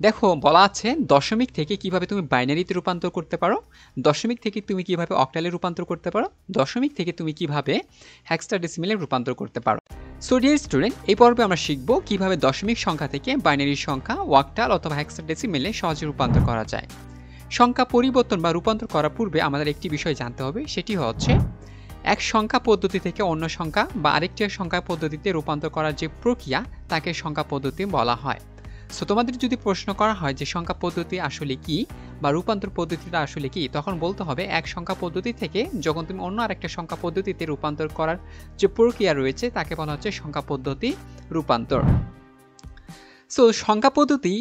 দেখো বলা আছে দশমিক থেকে কিভাবে তুমি বাইনারিতে রূপান্তর করতে পারো, দশমিক থেকে তুমি কিভাবে অক্টালে রূপান্তর করতে পারো, দশমিক থেকে তুমি কিভাবে হেক্সাডেসিমেলে রূপান্তর করতে পারো। সো ডিয়ার স্টুডেন্ট, এই পর্বে আমরা শিখব কিভাবে দশমিক সংখ্যা থেকে বাইনারি সংখ্যা অক্টাল অথবা হেক্সাডেসিমেলে সহজে রূপান্তর করা যায়। সংখ্যা পরিবর্তন বা রূপান্তর করার পূর্বে আমাদের একটি বিষয় জানতে হবে, সেটি হচ্ছে এক সংখ্যা পদ্ধতি থেকে অন্য সংখ্যা বা আরেকটি সংখ্যা পদ্ধতিতে রূপান্তর করার যে প্রক্রিয়া তাকে সংখ্যা পদ্ধতি বলা হয়। সো তোমাদের যদি প্রশ্ন করা হয় যে সংখ্যা পদ্ধতি আসলে কি বা রূপান্তর পদ্ধতিটা আসলে কি, তখন বলতে হবে এক সংখ্যা পদ্ধতি থেকে যখন তুমি অন্য আরেকটা সংখ্যা পদ্ধতিতে রূপান্তর করার যে প্রক্রিয়া রয়েছে তাকে বলা হচ্ছে সংখ্যা পদ্ধতি রূপান্তর। সো সংখ্যা পদ্ধতি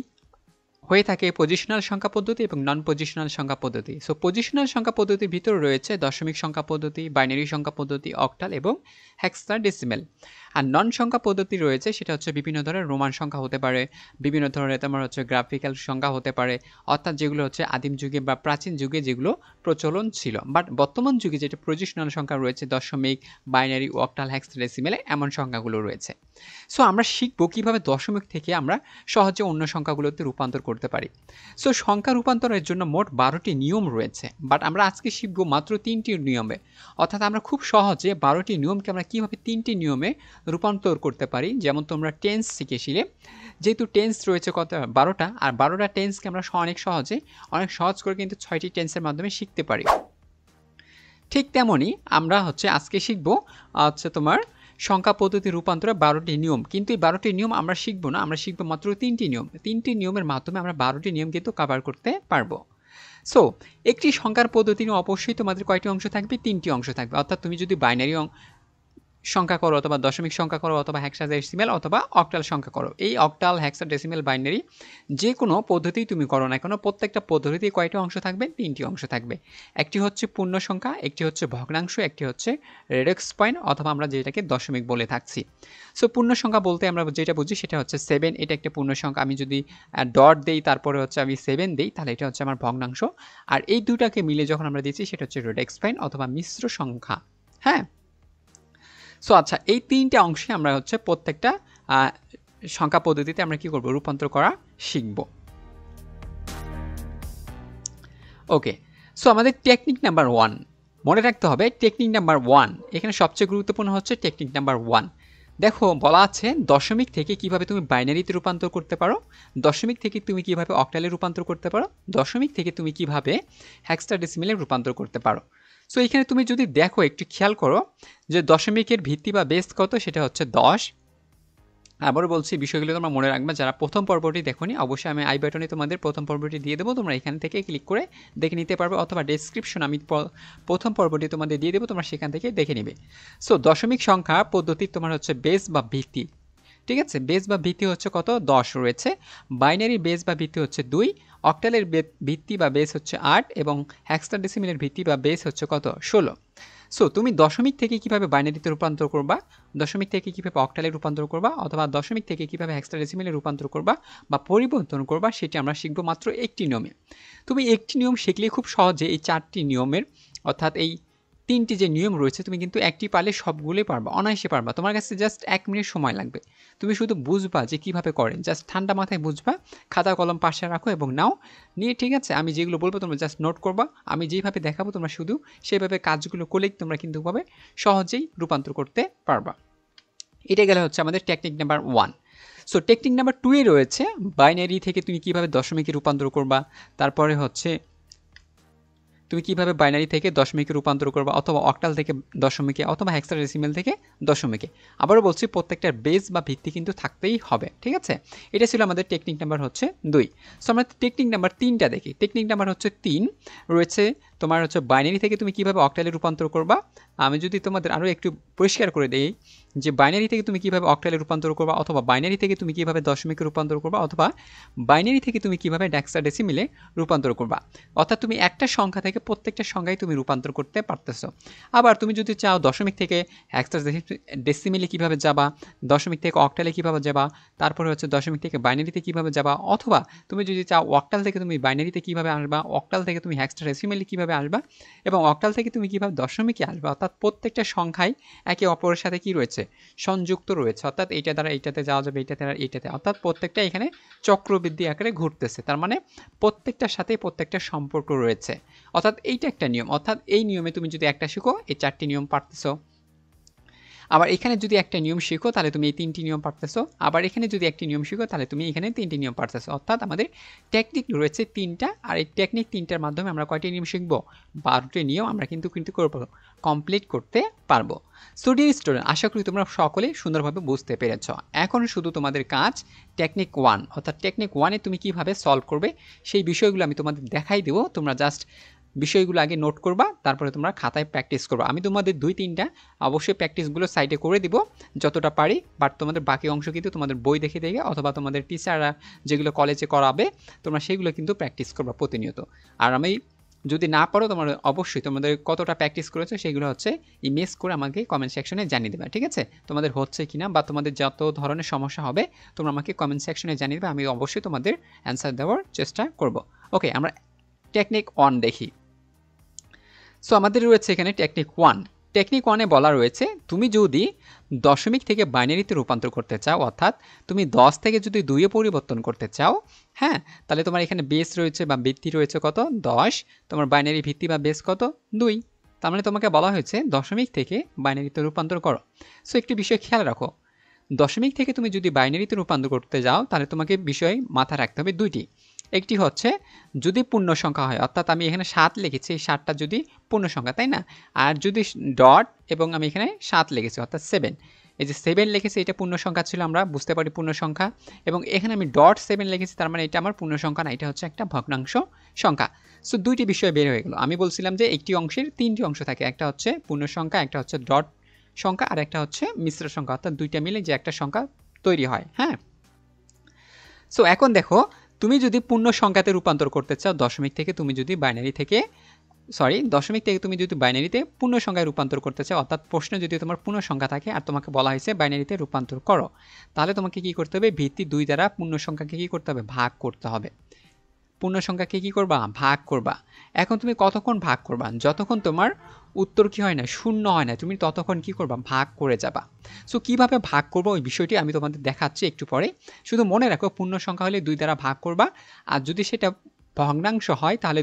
হয়ে থাকে পজিশনাল সংখ্যা পদ্ধতি এবং নন পজিশনাল সংখ্যা পদ্ধতি। সো পজিশনাল সংখ্যা পদ্ধতির ভিতরে রয়েছে দশমিক সংখ্যা পদ্ধতি, বাইনারি সংখ্যা পদ্ধতি, অক্টাল এবং হেক্সাডেসিমেল। আর নন সংখ্যা পদ্ধতি রয়েছে, সেটা হচ্ছে বিভিন্ন ধরনের রোমান সংখ্যা হতে পারে, বিভিন্ন ধরনের তোমার হচ্ছে গ্রাফিক্যাল সংখ্যা হতে পারে, অর্থাৎ যেগুলো হচ্ছে আদিম যুগে বা প্রাচীন যুগে যেগুলো প্রচলন ছিল। বাট বর্তমান যুগে যেটা পজিশনাল সংখ্যা রয়েছে দশমিক, বাইনারি, অক্টাল, হেক্সাডেসিমেলে এমন সংখ্যাগুলো রয়েছে। সো আমরা শিখবো কিভাবে দশমিক থেকে আমরা সহজে অন্য সংখ্যাগুলোতে রূপান্তর করতে পারি। সো সংখ্যা রূপান্তরের জন্য মোট 12টি নিয়ম রয়েছে, বাট আমরা আজকে শিখবো মাত্র 3টি নিয়মে। অর্থাৎ আমরা খুব সহজে 12টি নিয়মকে আমরা কীভাবে 3টি নিয়মে রূপান্তর করতে পারি। যেমন তোমরা টেন্স শিখেছিলে, যেহেতু টেন্স রয়েছে কত 12টা, আর 12টা টেন্সকে আমরা অনেক সহজ করে কিন্তু 6টি টেন্সের মাধ্যমে শিখতে পারি। ঠিক তেমনই আমরা আজকে শিখবো তোমার সংখ্যা পদ্ধতি রূপান্তরে 12টি নিয়ম। কিন্তু এই 12টি নিয়ম আমরা শিখবো না, আমরা শিখবো মাত্র 3টি নিয়ম। 3টি নিয়মের মাধ্যমে আমরা 12টি নিয়ম কিন্তু কভার করতে পারবো। সো একটি সংখ্যার পদ্ধতি অবশ্যই তোমাদের কয়টি অংশ থাকবে? 3টি অংশ থাকবে। অর্থাৎ তুমি যদি বাইনারি সংখ্যা করো অথবা দশমিক সংখ্যা করো অথবা হেক্সাডেসিমেল অথবা অক্টাল সংখ্যা করো, এই অক্টাল, হেক্সাডেসিমেল, বাইনারি যে কোনো পদ্ধতি তুমি করো না কেন, প্রত্যেকটা পদ্ধতিতে কয়টি অংশ থাকবে? 3টি অংশ থাকবে। একটি হচ্ছে পূর্ণ সংখ্যা, একটি হচ্ছে ভগ্নাংশ, একটি হচ্ছে রেডক্স পয়েন্ট অথবা আমরা যেটাকে দশমিক বলে থাকছি। সো পূর্ণ সংখ্যা বলতে আমরা যেটা বুঝি সেটা হচ্ছে 7, এটা একটা পূর্ণ সংখ্যা। আমি যদি ডট দেই তারপরে আমি 7 দেই, তাহলে এটা হচ্ছে আমার ভগ্নাংশ। আর এই দুটাকে মিলে যখন আমরা দিচ্ছি সেটা হচ্ছে রেডক্স পয়েন্ট অথবা মিশ্র সংখ্যা। হ্যাঁ, সো আচ্ছা, এই 3টে অংশে আমরা প্রত্যেকটা সংখ্যা পদ্ধতিতে আমরা কি করব? রূপান্তর করা শিখব। ওকে, সো আমাদের টেকনিক নাম্বার 1 মনে রাখতে হবে। টেকনিক নাম্বার 1 এখানে সবচেয়ে গুরুত্বপূর্ণ হচ্ছে টেকনিক নাম্বার 1। দেখো বলা আছে দশমিক থেকে কিভাবে তুমি বাইনারিতে রূপান্তর করতে পারো, দশমিক থেকে তুমি কিভাবে অক্টালে রূপান্তর করতে পারো, দশমিক থেকে তুমি কিভাবে হেক্সাডেসিমেলে রূপান্তর করতে পারো। সো এখানে তুমি যদি দেখো, একটু খেয়াল করো যে দশমিকের ভিত্তি বা বেস কত, সেটা হচ্ছে 10। আবারও বলছি, বিষয়গুলো তোমরা মনে রাখবে। যারা প্রথম পর্বটি দেখোনি, অবশ্যই আমি আই বাটনে তোমাদের প্রথম পর্বটি দিয়ে দেবো, তোমরা এখান থেকে ক্লিক করে দেখে নিতে পারবে, অথবা ডেসক্রিপশন আমি প্রথম পর্বটি তোমাদের দিয়ে দেবো, তোমরা সেখান থেকে দেখে নিবে। সো দশমিক সংখ্যা পদ্ধতি তোমার হচ্ছে বেস বা ভিত্তি, ঠিক আছে? বেস বা ভিত্তি হচ্ছে কত? 10 রয়েছে। বাইনারি বেস বা ভিত্তি হচ্ছে 2, অক্টালের ভিত্তি বা বেস হচ্ছে 8 এবং হেক্সাডেসিমেলের ভিত্তি বা বেস হচ্ছে কত? 16। সো তুমি দশমিক থেকে কিভাবে বাইনারিতে রূপান্তর করবা, দশমিক থেকে কিভাবে অক্টালে রূপান্তর করবা, অথবা দশমিক থেকে কিভাবে হেক্সাডেসিমেলে রূপান্তর করবা বা পরিবর্তন করবা, সেটি আমরা শিখব মাত্র একটি নিয়মে। তুমি একটি নিয়ম শিখলে খুব সহজে এই 4টি নিয়মের, অর্থাৎ এই 3টি যে নিয়ম রয়েছে, তুমি কিন্তু একটি পারলে সবগুলোই পারবা, অনায়াসে পারবা। তোমার কাছে জাস্ট 1 মিনিট সময় লাগবে। তুমি শুধু বুঝবা যে কিভাবে করে, জাস্ট ঠান্ডা মাথায় বুঝবা, খাতা কলম পাশে রাখো এবং নাও নিয়ে, ঠিক আছে? আমি যেগুলো বলবো তোমরা জাস্ট নোট করবা, আমি যেইভাবে দেখাবো তোমরা শুধু সেইভাবে কাজগুলো করলেই তোমরা কিন্তু সহজেই রূপান্তর করতে পারবা। এটা গেলে আমাদের technique number 1। So technique number 2 এ রয়েছে বাইনারি থেকে তুমি কিভাবে দশমিকে রূপান্তর করবা, তারপরে তুমি কিভাবে বাইনারি থেকে দশমিকে রূপান্তর করবা, অথবা অক্টাল থেকে দশমিকে, অথবা হেক্সাডেসিমেল থেকে দশমিকে। আবারও বলছি, প্রত্যেকটার বেস বা ভিত্তি কিন্তু থাকতেই হবে, ঠিক আছে? এটা ছিল আমাদের টেকনিক নাম্বার 2। সো আমরা টেকনিক নাম্বার 3টা দেখি। টেকনিক নাম্বার 3 রয়েছে তোমার বাইনারি থেকে তুমি কিভাবে অক্টালে রূপান্তর করবা। আমি যদি তোমাদের আরও একটু পরিষ্কার করে দিই যে বাইনারি থেকে তুমি কিভাবে অক্টালে রূপান্তর করবা, অথবা বাইনারি থেকে তুমি কিভাবে দশমিকে রূপান্তর করবা, অথবা বাইনারি থেকে তুমি কিভাবে হেক্সাডেসিমেলে রূপান্তর করবা। অর্থাৎ তুমি একটা সংখ্যা থেকে প্রত্যেকটা সংখ্যায় তুমি রূপান্তর করতে পারতেছো। আবার তুমি যদি চাও দশমিক থেকে হেক্সাডেসিমেলে কিভাবে যাবা, দশমিক থেকে অক্টালে কিভাবে যাবা, তারপরে দশমিক থেকে বাইনারিতে কিভাবে যাবা, অথবা তুমি যদি চাও অক্টাল থেকে তুমি বাইনারিতে কিভাবে আসবা, অক্টাল থেকে তুমি হেক্সাডেসিমেলে কিভাবে কিভাবে আসবা এবং অক্টাল থেকে তুমি কিভাবে দশমিকে আসবা, অর্থাৎ প্রত্যেকটা সংখ্যায় একে অপরের সাথে কি রয়েছে, সংযুক্ত রয়েছে, অর্থাৎ এইটা দ্বারা এইটাতে যাওয়া যাবে, এইটা দ্বারা এইটাতে, অর্থাৎ প্রত্যেকটা এখানে চক্রবৃদ্ধি আকারে ঘুরতেছে, তার মানে প্রত্যেকটার সাথে প্রত্যেকটা সম্পর্ক রয়েছে, অর্থাৎ এইটা একটা নিয়ম, অর্থাৎ এই নিয়মে তুমি যদি একটা শিখো এই 4টি নিয়ম পারতেছো, আবার এখানে যদি একটা নিয়ম শিখো তাহলে তুমি এই 3টি নিয়ম পারতেছো, আবার এখানে যদি একটি নিয়ম শিখো তাহলে তুমি এখানে 3টি নিয়ম পারতেছো, অর্থাৎ আমাদের টেকনিক রয়েছে 3টা, আর এই টেকনিক 3টার মাধ্যমে আমরা কয়টি নিয়ম শিখবো, 12টি নিয়ম আমরা কিন্তু করবো, কমপ্লিট করতে পারবো। সো ডিয়ার স্টুডেন্ট, আশা করি তোমরা সকলে সুন্দরভাবে বুঝতে পেরেছ। এখন শুধু তোমাদের কাজ টেকনিক 1, অর্থাৎ টেকনিক 1-এ তুমি কিভাবে সলভ করবে সেই বিষয়গুলো আমি তোমাদের দেখাই দেবো, তোমরা জাস্ট বিষয়গুলো আগে নোট করবা, তারপরে তোমরা খাতায় প্র্যাকটিস করবা। আমি তোমাদের 2-3টা অবশ্যই প্র্যাকটিসগুলো সাইডে করে দিব যতটা পারি, বাট তোমাদের বাকি অংশ কিন্তু তোমাদের বই দেখে দেখে অথবা তোমাদের টিচাররা যেগুলো কলেজে করাবে তোমরা সেগুলো কিন্তু প্র্যাকটিস করবা প্রতিনিয়ত। আর আমি যদি না পারো তোমরা অবশ্যই তোমাদের কতটা প্র্যাকটিস করেছো সেগুলো হচ্ছে ইমেজ করে আমাকে কমেন্ট সেকশনে জানিয়ে দেবে, ঠিক আছে? তোমাদের হচ্ছে কিনা বা তোমাদের যত ধরনের সমস্যা হবে তোমরা আমাকে কমেন্ট সেকশনে জানিয়ে দেবে, আমি অবশ্যই তোমাদের অ্যান্সার দেওয়ার চেষ্টা করব। ওকে, আমরা টেকনিক 1 দেখি। সো আমাদের রয়েছে এখানে টেকনিক 1। টেকনিক 1-এ বলা রয়েছে তুমি যদি দশমিক থেকে বাইনারিতে রূপান্তর করতে চাও, অর্থাৎ তুমি 10 থেকে যদি 2-এ পরিবর্তন করতে চাও, হ্যাঁ, তাহলে তোমার এখানে বেস রয়েছে বা ভিত্তি রয়েছে কত, 10, তোমার বাইনারি ভিত্তি বা বেস কত, 2, তার মানে তোমাকে বলা হয়েছে দশমিক থেকে বাইনারিতে রূপান্তর করো। সো একটি বিষয় খেয়াল রাখো, দশমিক থেকে তুমি যদি বাইনারিতে রূপান্তর করতে যাও তাহলে তোমাকে বিষয় মাথায় রাখতে হবে 2টি। একটি হচ্ছে যদি পূর্ণ সংখ্যা হয়, অর্থাৎ আমি এখানে 7 লিখেছি, এই 7টা যদি পূর্ণ সংখ্যা, তাই না? আর যদি ডট এবং আমি এখানে 7 লিখেছি অর্থাৎ 7, এই যে 7 লিখেছি এটা পূর্ণ সংখ্যা ছিল, আমরা বুঝতে পারি পূর্ণ সংখ্যা, এবং এখানে আমি ডট 7 লিখেছি, তার মানে এটা আমার পূর্ণ সংখ্যা না, এটা হচ্ছে একটা ভগ্নাংশ সংখ্যা। সো 2টি বিষয় বের হয়ে গেল। আমি বলছিলাম যে একটি অংশের 3টি অংশ থাকে, একটা হচ্ছে পূর্ণ সংখ্যা, একটা হচ্ছে ডট সংখ্যা, আর একটা হচ্ছে মিশ্র সংখ্যা, অর্থাৎ 2টা মিলে যে একটা সংখ্যা তৈরি হয়। হ্যাঁ, সো এখন দেখো তুমি যদি পূর্ণ সংখ্যাতে রূপান্তর করতে চাও দশমিক থেকে, তুমি যদি বাইনারি থেকে দশমিক থেকে তুমি যদি বাইনারিতে পূর্ণ সংখ্যায় রূপান্তর করতে চাও, অর্থাৎ প্রশ্নে যদি তোমার পূর্ণ সংখ্যা থাকে আর তোমাকে বলা হয়েছে বাইনারিতে রূপান্তর করো, তাহলে তোমাকে কি করতে হবে, ভিত্তি 2 দ্বারা পূর্ণ সংখ্যাকে কি করতে হবে, ভাগ করতে হবে। পূর্ণ সংখ্যাকে কি করবা, ভাগ করবা। এখন তুমি কতক্ষণ ভাগ করবা, যতক্ষণ তোমার উত্তর কি হয় না, শূন্য হয় না, তুমি ততক্ষণ কি করবা, ভাগ করে যাবা। সো কিভাবে ভাগ করবো ওই বিষয়টি আমি তোমাদের দেখাচ্ছি একটু পরে। শুধু মনে রাখো পূর্ণ সংখ্যা হলে 2 দ্বারা ভাগ করবা, আর যদি সেটা ভগ্নাংশ হয় তাহলে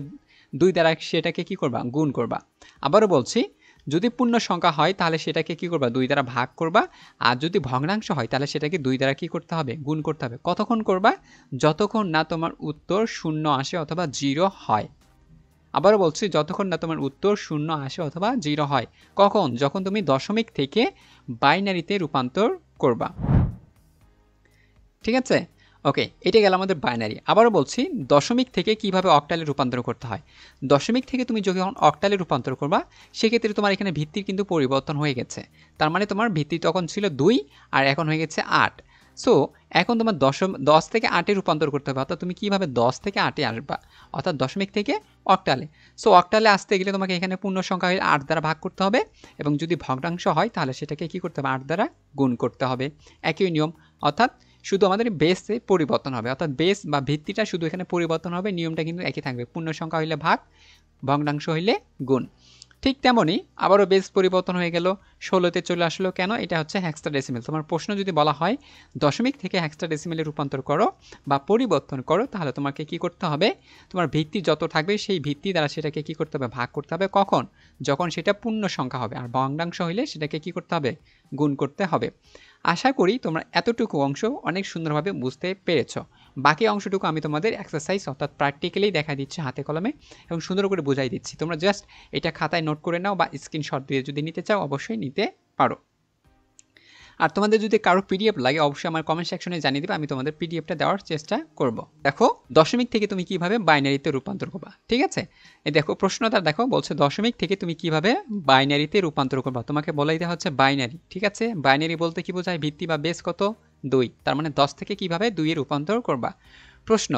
2 দ্বারা সেটাকে কি করবা, গুণ করবা। আবারও বলছি, যদি পূর্ণ সংখ্যা হয় তাহলে সেটাকে কি করবা, 2 দ্বারা ভাগ করবা, আর যদি ভগ্নাংশ হয় তাহলে সেটাকে 2 দ্বারা কি করতে হবে, গুণ করতে হবে। কতক্ষণ করবা, যতক্ষণ না তোমার উত্তর 0 আসে অথবা 0 হয়। আবারও বলছি, যতক্ষণ না তোমার উত্তর 0 আসে অথবা 0 হয়। কখন, যখন তুমি দশমিক থেকে বাইনারিতে রূপান্তর করবা। ঠিক আছে, ওকে, এটা গেল আমাদের বাইনারি। আবারও বলছি, দশমিক থেকে কিভাবে অক্টালে রূপান্তর করতে হয়। দশমিক থেকে তুমি যখন অক্টালে রূপান্তর করবা সেক্ষেত্রে তোমার এখানে ভিত্তির কিন্তু পরিবর্তন হয়ে গেছে, তার মানে তোমার ভিত্তি তখন ছিল 2 আর এখন হয়ে গেছে 8। সো এখন তোমার 10 থেকে 8-এ রূপান্তর করতে হবে, অর্থাৎ তুমি কিভাবে 10 থেকে 8-এ আসবা, অর্থাৎ দশমিক থেকে অক্টালে। সো অক্টালে আসতে গেলে তোমাকে এখানে পূর্ণ সংখ্যা হলে 8 দ্বারা ভাগ করতে হবে, এবং যদি ভগ্নাংশ হয় তাহলে সেটাকে কি করতে হবে, 8 দ্বারা গুণ করতে হবে। একই নিয়ম, অর্থাৎ শুধু আমাদের বেসে পরিবর্তন হবে, অর্থাৎ বেস বা ভিত্তিটা শুধু এখানে পরিবর্তন হবে, নিয়মটা কিন্তু একই থাকবে, পূর্ণ সংখ্যা হইলে ভাগ, ভগ্নাংশ হইলে গুণ। ঠিক তেমনই আবারও বেস পরিবর্তন হয়ে গেল, 16-তে চলে আসলো, কেন, এটা হচ্ছে হেক্সাডেসিমেল। তোমার প্রশ্ন যদি বলা হয় দশমিক থেকে হেক্সাডেসিমেলে রূপান্তর করো বা পরিবর্তন করো, তাহলে তোমাকে কি করতে হবে, তোমার ভিত্তি যত থাকবে সেই ভিত্তি দ্বারা সেটাকে কি করতে হবে, ভাগ করতে হবে। কখন, যখন সেটা পূর্ণ সংখ্যা হবে, আর ভগ্নাংশ হইলে সেটাকে কি করতে হবে, গুণ করতে হবে। আশা করি তোমরা এতটুকু অংশ অনেক সুন্দরভাবে বুঝতে পেরেছ। বাকি অংশটুকু আমি তোমাদের এক্সারসাইজ অর্থাৎ প্র্যাকটিক্যালি দেখা দিচ্ছি হাতে কলমে, এবং সুন্দর করে বুঝাই দিচ্ছি। তোমরা জাস্ট এটা খাতায় নোট করে নাও বা স্ক্রিনশট দিয়ে যদি নিতে চাও অবশ্যই নিতে পারো। আর তোমাদের যদি কারো পিডিএফ লাগে অবশ্যই আমার কমেন্ট সেকশনে জানিয়ে দেবে, আমি তোমাদের পিডিএফটা দেওয়ার চেষ্টা করব। দেখো দশমিক থেকে তুমি কিভাবে বাইনারিতে রূপান্তর করবা, ঠিক আছে? এই দেখো প্রশ্নটা দেখো, বলছে দশমিক থেকে তুমি কিভাবে বাইনারিতে রূপান্তর করবা। তোমাকে বলাই দেওয়া হচ্ছে বাইনারি, ঠিক আছে? বাইনারি বলতে কি বোঝায়, ভিত্তি বা বেস কত, 2, তার মানে 10 থেকে কিভাবে 2-এ রূপান্তর করবা। প্রশ্ন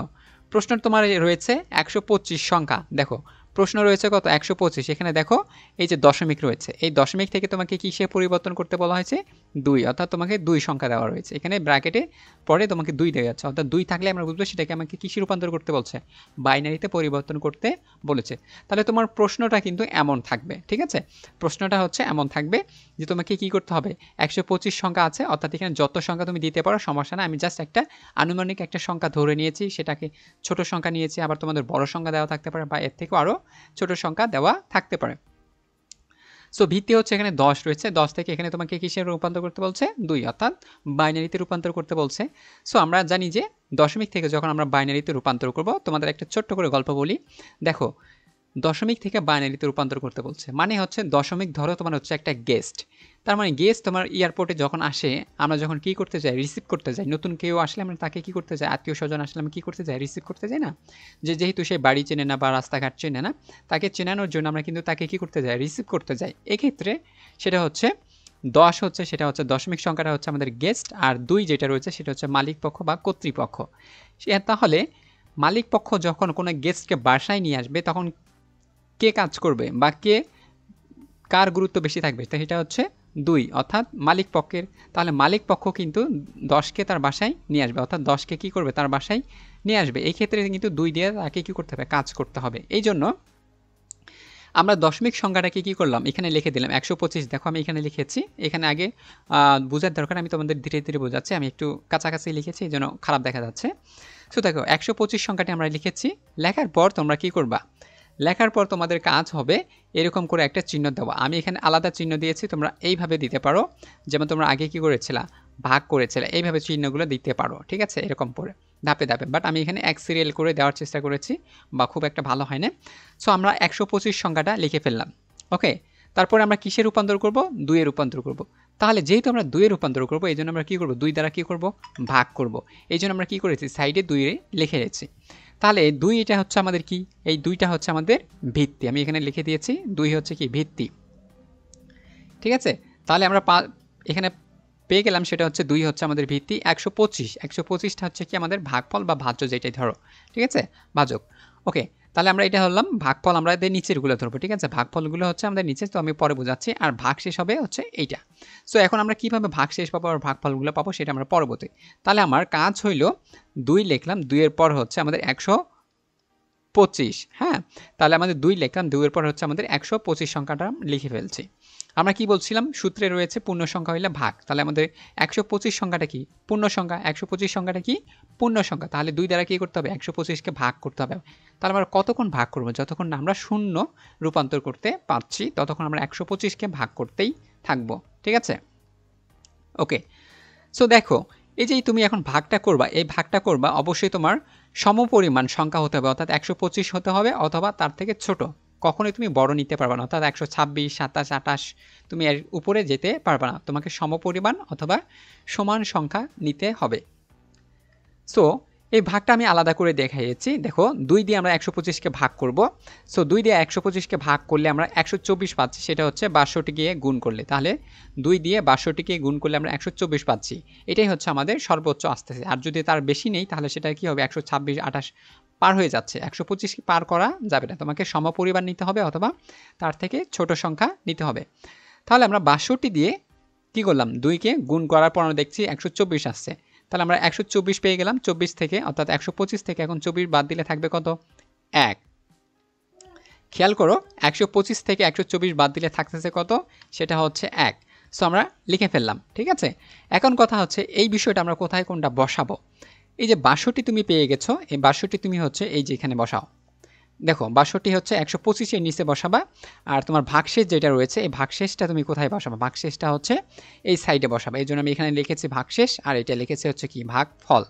তোমার রয়েছে 125 সংখ্যা। দেখো প্রশ্ন রয়েছে কত, 125। এখানে দেখো এই যে দশমিক রয়েছে, এই দশমিক থেকে তোমাকে কিসে পরিবর্তন করতে বলা হয়েছে, 2 অর্থাৎ তোমাকে 2 সংখ্যা দেওয়া রয়েছে এখানে ব্র্যাকেটে পরে তোমাকে 2 দেওয়া যাচ্ছে অর্থাৎ 2 থাকলে আমরা বুঝবো সেটাকে আমাকে কিসে রূপান্তর করতে বলছে বাইনারিতে পরিবর্তন করতে বলেছে তাহলে তোমার প্রশ্নটা কিন্তু এমন থাকবে ঠিক আছে প্রশ্নটা হচ্ছে এমন থাকবে যে তোমাকে কি করতে হবে 125 সংখ্যা আছে অর্থাৎ এখানে যত সংখ্যা তুমি দিতে পারো সমস্যা না আমি জাস্ট একটা আনুমানিক একটা সংখ্যা ধরে নিয়েছি সেটাকে ছোট সংখ্যা নিয়েছি আবার তোমাদের বড় সংখ্যা দেওয়া থাকতে পারে বা এর থেকেও আরও ছোট সংখ্যা দেওয়া থাকতে পারে সো ভিত্তি হচ্ছে এখানে 10 রয়েছে 10 থেকে এখানে তোমাকে কিসে রূপান্তর করতে বলছে 2 অর্থাৎ বাইনারিতে রূপান্তর করতে বলছে সো আমরা জানি যে দশমিক থেকে যখন আমরা বাইনারিতে রূপান্তর করব তোমাদের একটা ছোট্ট করে গল্প বলি দেখো দশমিক থেকে বাইনারিতে রূপান্তর করতে বলছে মানে হচ্ছে দশমিক ধরো তোমার হচ্ছে একটা গেস্ট তার মানে গেস্ট তোমার এয়ারপোর্টে যখন আসে আমরা যখন কি করতে যাই রিসিভ করতে যাই নতুন কেউ আসলে আমরা তাকে কি করতে যাই আত্মীয় স্বজন আসলে আমি কি করতে যাই রিসিভ করতে যাই না যেহেতু সে বাড়ি চেনে না বা রাস্তাঘাট চেনে না তাকে চেনানোর জন্য আমরা কিন্তু তাকে কি করতে যাই রিসিভ করতে যাই এক্ষেত্রে সেটা হচ্ছে 10 হচ্ছে সেটা হচ্ছে দশমিক সংখ্যাটা হচ্ছে আমাদের গেস্ট আর 2 যেটা রয়েছে সেটা হচ্ছে মালিক পক্ষ বা কর্তৃপক্ষ তাহলে মালিক পক্ষ যখন কোনো গেস্টকে বাসায় নিয়ে আসবে তখন কে কাজ করবে বা কার গুরুত্ব বেশি থাকবে তো এটা হচ্ছে 2 অর্থাৎ মালিক পক্ষের তাহলে মালিক পক্ষ কিন্তু 10কে তার বাসায় নিয়ে আসবে অর্থাৎ 10কে কি করবে তার বাসায় নিয়ে আসবে এই ক্ষেত্রে কিন্তু 2 দিয়ে তাকে কি করতে হবে কাজ করতে হবে এই জন্য আমরা দশমিক সংখ্যাটাকে কি করলাম এখানে লিখে দিলাম 125 দেখো আমি এখানে লিখেছি এখানে আগে বোঝার দরকার আমি তোমাদের ধীরে ধীরে বোঝাচ্ছি আমি একটু কাছাকাছি লিখেছি এই জন্য খারাপ দেখা যাচ্ছে সো দেখো 125 সংখ্যাটি আমরা লিখেছি লেখার পর তোমরা কি করবা লেখার পর তোমাদের কাজ হবে এরকম করে একটা চিহ্ন দেওয়া আমি এখানে আলাদা চিহ্ন দিয়েছি তোমরা এইভাবে দিতে পারো যেমন তোমরা আগে কি করেছিলা ভাগ করেছিলে এইভাবে চিহ্নগুলো দিতে পারো ঠিক আছে এরকম করে ধাপে ধাপে বাট আমি এখানে এক সিরিয়াল করে দেওয়ার চেষ্টা করেছি বা খুব একটা ভালো হয় না সো আমরা 125 সংখ্যাটা লিখে ফেললাম ওকে তারপরে আমরা কিসে রূপান্তর করব 2 এ রূপান্তর করব তাহলে যেহেতু আমরা 2 এ রূপান্তর করব এই জন্য আমরা কি করব 2 দ্বারা কি করব ভাগ করব এই জন্য আমরা কি করেছি সাইডে 2 এ লিখে রেখেছি তাহলে 2 এটা হচ্ছে আমাদের কি এই 2টা হচ্ছে আমাদের ভিত্তি আমি এখানে লিখে দিয়েছি 2 হচ্ছে কি ভিত্তি ঠিক আছে তাহলে আমরা এখানে পেয়ে গেলাম সেটা হচ্ছে 2 হচ্ছে আমাদের ভিত্তি 125টা হচ্ছে কি আমাদের ভাগফল বা ভাজ্য যেটাই ধরো ঠিক আছে ভাজক ওকে তাহলে আমরা এটা হলাম ভাগফল আমরা এদের নিচেরগুলো ধরবো ঠিক আছে ভাগফলগুলো হচ্ছে আমাদের নিচে তো আমি পরে বোঝাচ্ছি আর ভাগশেষ হবে হচ্ছে এইটা সো এখন আমরা কিভাবে ভাগশেষ পাবো আর ভাগফলগুলো পাবো সেটা আমরা পরবর্তী তাহলে আমার কাজ হইল 2 লিখলাম 2 এর পর হচ্ছে আমাদের 125 হ্যাঁ তাহলে আমাদের 2 লিখলাম 2 এর পর হচ্ছে আমাদের 125 সংখ্যাটা লিখে ফেলছি আমরা কি বলছিলাম সূত্রে রয়েছে পূর্ণ সংখ্যা হইলে ভাগ তাহলে আমাদের 125 সংখ্যাটা কি পূর্ণ সংখ্যা 125 সংখ্যাটা কি পূর্ণ সংখ্যা তাহলে 2 দ্বারা কি করতে হবে 125কে ভাগ করতে হবে তাহলে আমরা কতক্ষণ ভাগ করব যতক্ষণ না আমরা শূন্য রূপান্তর করতে পারছি ততক্ষণ আমরা 125কে ভাগ করতেই থাকবো ঠিক আছে ওকে সো দেখো এই যে তুমি এখন ভাগটা করবা এই ভাগটা করবা অবশ্যই তোমার সমপরিমাণ সংখ্যা হতে হবে অর্থাৎ 125 হতে হবে অথবা তার থেকে ছোট কখনোই তুমি বড় নিতে পারবে না অর্থাৎ 126 27 28 তুমি এর উপরে যেতে পারবে না তোমাকে সমপরিমাণ অথবা সমান সংখ্যা নিতে হবে সো এই ভাগটা আমি আলাদা করে দেখাইছি দেখো 2 দিয়ে আমরা 125কে ভাগ করব সো 2 দিয়ে 125কে ভাগ করলে আমরা 124 পাচ্ছি সেটা হচ্ছে 62টি গিয়ে গুণ করলে তাহলে 2 দিয়ে 62টিকে গুণ করলে আমরা 124 পাচ্ছি এটাই হচ্ছে আমাদের সর্বোচ্চ আসতেছে আর যদি তার বেশি নেই তাহলে সেটা কি হবে 126 28 পার হয়ে যাচ্ছে 125 পার করা যাবে না তোমাকে সমপরিমাণ নিতে হবে অথবা তার থেকে ছোট সংখ্যা নিতে হবে তাহলে আমরা 62 দিয়ে কি করলাম 2কে গুণ করার পর আমরা দেখছি 124 আসছে তাহলে আমরা 124 পেয়ে গেলাম 24 থেকে অর্থাৎ 125 থেকে এখন 24 বাদ দিলে থাকবে কত 1 খেয়াল করো 125 থেকে 124 বাদ দিলে থাকতেছে কত সেটা হচ্ছে 1 সো আমরা লিখে ফেললাম ঠিক আছে এখন কথা হচ্ছে এই বিষয়টা আমরা কোথায় কোনটা বসাবো এই যে 62 তুমি পেয়ে গেছো এই 62 তুমি হচ্ছে এই যে এখানে বসাও দেখো 62 হচ্ছে 125 এর নিচে বসাবা আর তোমার ভাগশেষ যেটা রয়েছে এই ভাগশেষটা তুমি কোথায় বসাবা ভাগশেষটা হচ্ছে এই সাইডে বসাবা এই জন্য আমি এখানে লিখেছি ভাগশেষ আর এটা লিখেছি হচ্ছে কি ভাগফল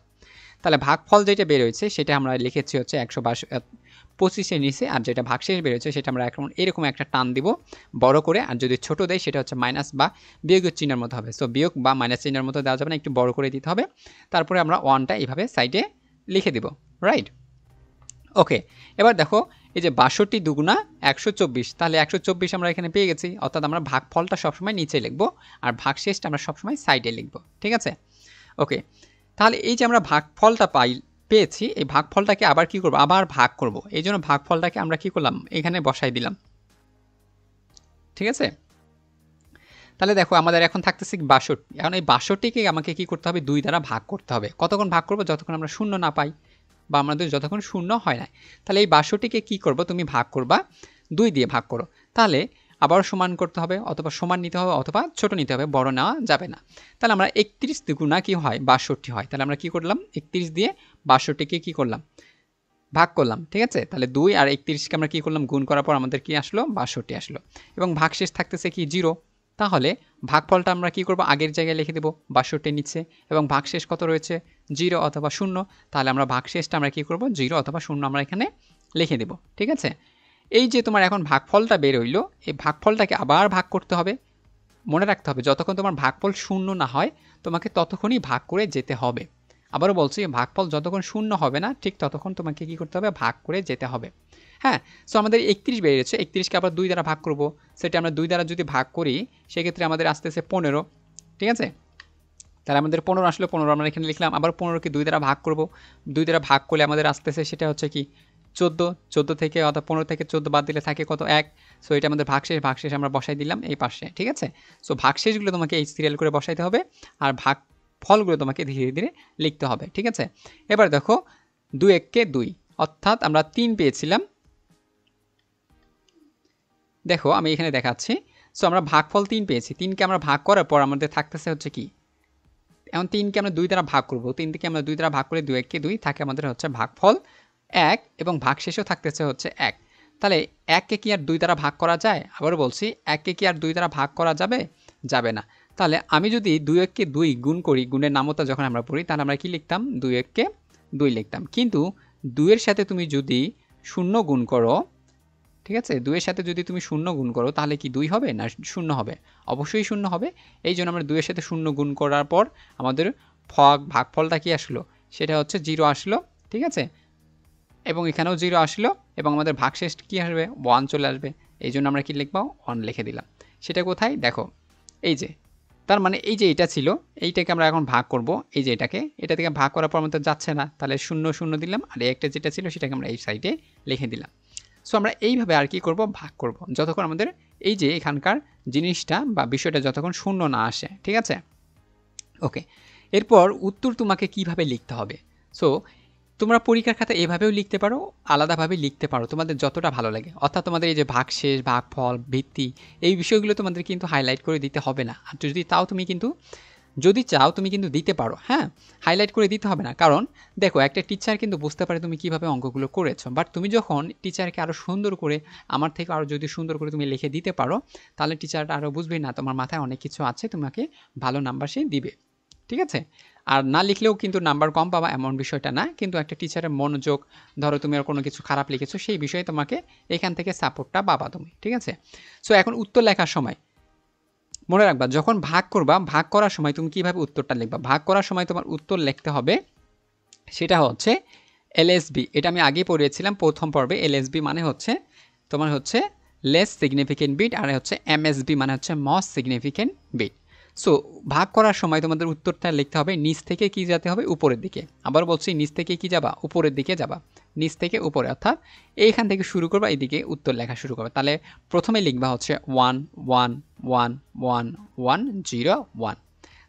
তাহলে ভাগফল যেটা বের হয়েছে সেটা আমরা লিখেছি হচ্ছে 125 এর নিচে আর যেটা ভাগশেষ বের হয়েছে সেটা আমরা এখন এরকম একটা টান দিব বড় করে আর যদি ছোট দেয় সেটা হচ্ছে মাইনাস বা বিয়োগের চিহ্নের মতো হবে সো বিয়োগ বা মাইনাস চিহ্নের মতো দেওয়া যাবে না একটু বড় করে দিতে হবে তারপরে আমরা 1টা এইভাবে সাইডে লিখে দিব রাইট ওকে এবার দেখো এই যে 62 দুগুণা 124 তাহলে 124 আমরা এখানে পেয়ে গেছি অর্থাৎ আমরা ভাগফলটা সবসময় নিচে লিখবো আর ভাগশেষটা আমরা সবসময় সাইডে লিখবো ঠিক আছে ওকে তাহলে এই যে আমরা ভাগফলটা পেয়েছি এই ভাগফলটাকে আবার কি করব আবার ভাগ করব এই জন্য ভাগফলটাকে আমরা কি করলাম এখানে বসাই দিলাম ঠিক আছে তাহলে দেখো আমাদের এখন থাকতেছে ৬২। এখন এই ৬২কে আমাকে কি করতে হবে, ২ দ্বারা ভাগ করতে হবে। কতক্ষণ ভাগ করবো, যতক্ষণ আমরা শূন্য না পাই বা আমাদের যতক্ষণ শূন্য হয় না। তাহলে এই ৬২কে কি করব, তুমি ভাগ করবা ২ দিয়ে ভাগ করো। তাহলে আবার সমান করতে হবে, অথবা সমান নিতে হবে, অথবা ছোট নিতে হবে, বড় নেওয়া যাবে না। তাহলে আমরা ৩১ দ্বিগুণা কি হয়, ৬২ হয়। তাহলে আমরা কি করলাম, ৩১ দিয়ে ৬২কে কি করলাম, ভাগ করলাম। ঠিক আছে, তাহলে ২ আর ৩১কে আমরা কি করলাম, গুণ করার পর আমাদের কি আসলো, ৬২ আসলো। এবং ভাগশেষ থাকতেছে কি, 0। তাহলে ভাগফলটা আমরা কি করব, আগের জায়গায় লিখে দেব ৬২ নিচে, এবং ভাগশেষ কত রয়েছে, 0 অথবা 0। তাহলে আমরা ভাগশেষটা আমরা কি করব, 0 অথবা 0 আমরা এখানে লিখে দেব। ঠিক আছে, এই যে তোমার এখন ভাগফলটা বের হইলো, এই ভাগফলটাকে আবার ভাগ করতে হবে। মনে রাখতে হবে, যতক্ষণ তোমার ভাগফল 0 না হয় তোমাকে ততক্ষণই ভাগ করে যেতে হবে। আবারও বলছি, ভাগফল যতক্ষণ 0 হবে না ঠিক ততক্ষণ তোমাকে কি করতে হবে, ভাগ করে যেতে হবে। হ্যাঁ, সো আমাদের ৩১ বেরিয়েছে, ৩১কে আবার 2 দ্বারা ভাগ করব। সেটা আমরা 2 দ্বারা যদি ভাগ করি সেক্ষেত্রে আমাদের আসতেছে 15। ঠিক আছে, তাহলে আমাদের 15 আসলে 15 আমরা এখানে লিখলাম। আবার 15কে 2 দ্বারা ভাগ করব। 2 দ্বারা ভাগ করলে আমাদের আসতেছে সেটা হচ্ছে কি 14। 14 থেকে অর্থাৎ 15 থেকে 14 বাদ দিলে থাকে কত, 1। সো এটা আমাদের ভাগশেষ। ভাগশেষ আমরা বসাই দিলাম এই পাশে। ঠিক আছে, সো ভাগশেষগুলো তোমাকে এই সিরিয়াল করে বসাইতে হবে, আর ভাগ ফলগুলো তোমাকে ধীরে ধীরে লিখতে হবে। ঠিক আছে, এবার দেখো 2 1কে 2, অর্থাৎ আমরা 3 পেয়েছিলাম। দেখো আমি এখানে দেখাচ্ছি। সো আমরা ভাগফল 3 পেয়েছি। 3কে আমরা ভাগ করার পর আমাদের থাকতেছে হচ্ছে কি, এখন 3কে আমরা 2 দ্বারা ভাগ করব। 3 থেকে আমরা 2 দ্বারা ভাগ করে 2 1কে 2 থাকে আমাদের হচ্ছে ভাগফল 1, এবং ভাগশেষও থাকতেছে হচ্ছে 1। তাহলে 1কে কি আর 2 দ্বারা ভাগ করা যায়? আবারও বলছি, 1কে কি আর 2 দ্বারা ভাগ করা যাবে? যাবে না। তাহলে আমি যদি 2 1কে 2 গুণ করি, গুণের নামতা যখন আমরা পড়ি, তাহলে আমরা কি লিখতাম, 2 1কে 2 লিখতাম। কিন্তু 2 এর সাথে তুমি যদি 0 গুণ করো, ঠিক আছে, 2 এর সাথে যদি তুমি 0 গুণ করো তাহলে কি 2 হবে না 0 হবে? অবশ্যই 0 হবে। এই জন্য আমরা 2 এর সাথে 0 গুণ করার পর আমাদের ভাগফলটা কি আসলো, সেটা হচ্ছে 0 আসলো। ঠিক আছে, এবং এখানেও 0 আসলো, এবং আমাদের ভাগশেষ কি আসবে, 1 চলে আসবে। এই জন্য আমরা কি লিখব, 1 লিখে দিলাম। সেটা কোথায় দেখো, এই যে, তার মানে এই যে এটা ছিল, এইটাকে আমরা এখন ভাগ করব। এই যে এটা থেকে ভাগ করার পর আমাদের যাচ্ছে না, তাহলে 0 0 দিলাম, আর একটা যেটা ছিল সেটাকে আমরা এই সাইডে লিখে দিলাম। সো আমরা এইভাবে আর কি করব, ভাগ করব, যতক্ষণ আমাদের এই যে এখানকার জিনিসটা বা বিষয়টা যতক্ষণ 0 না আসে। ঠিক আছে, ওকে। এরপর উত্তর তোমাকে কিভাবে লিখতে হবে। সো তোমরা পরীক্ষার খাতা এভাবেও লিখতে পারো, আলাদাভাবে লিখতে পারো, তোমাদের যতটা ভালো লাগে। অর্থাৎ তোমাদের এই যে ভাগশেষ, ভাগফল, ভিত্তি, এই বিষয়গুলো তোমাদের কিন্তু হাইলাইট করে দিতে হবে না। আর যদি চাও তুমি কিন্তু দিতে পারো। হ্যাঁ, হাইলাইট করে দিতে হবে না, কারণ দেখো একটা টিচার কিন্তু বুঝতে পারে তুমি কিভাবে অঙ্কগুলো করেছো। বাট তুমি যখন টিচারকে আরও সুন্দর করে, আমার থেকে আরও যদি সুন্দর করে তুমি লিখে দিতে পারো, তাহলে টিচারটা আরও বুঝবে না তোমার মাথায় অনেক কিছু আছে, তোমাকে ভালো নাম্বার সে দিবে। ঠিক আছে, আর না লিখলেও কিন্তু নাম্বার কম পাবা এমন বিষয়টা না, কিন্তু একটা টিচারের মনোযোগ, ধরো তুমি আর কোনো কিছু খারাপ লিখেছো, সেই বিষয়ে তোমাকে এখান থেকে সাপোর্টটা পাবা তুমি। ঠিক আছে, সো এখন উত্তর লেখার সময় মনে রাখবা, যখন ভাগ করবা, ভাগ করার সময় তুমি কিভাবে উত্তরটা লিখবা। ভাগ করার সময় তোমার উত্তর লিখতে হবে, সেটা হচ্ছে এলএসবি। এটা আমি আগেই পড়িয়েছিলাম প্রথম পর্বে। এলএসবি মানে হচ্ছে তোমার হচ্ছে লেস সিগনিফিকেন্ট বিট, আর হচ্ছে এমএসবি মানে হচ্ছে মোস্ট সিগনিফিকেন্ট বিট। সো ভাগ করার সময় তোমাদের উত্তরটা লিখতে হবে নিচ থেকে কি যেতে হবে, উপরের দিকে। আবার বলছি, নিচ থেকে কি যাবা, উপরের দিকে যাবা। নিচ থেকে উপরে, অর্থাৎ এইখান থেকে শুরু করবা, এইদিকে উত্তর লেখা শুরু করবা। তাহলে প্রথমে লিখবা হচ্ছে 1 1 1 1 1 0 1।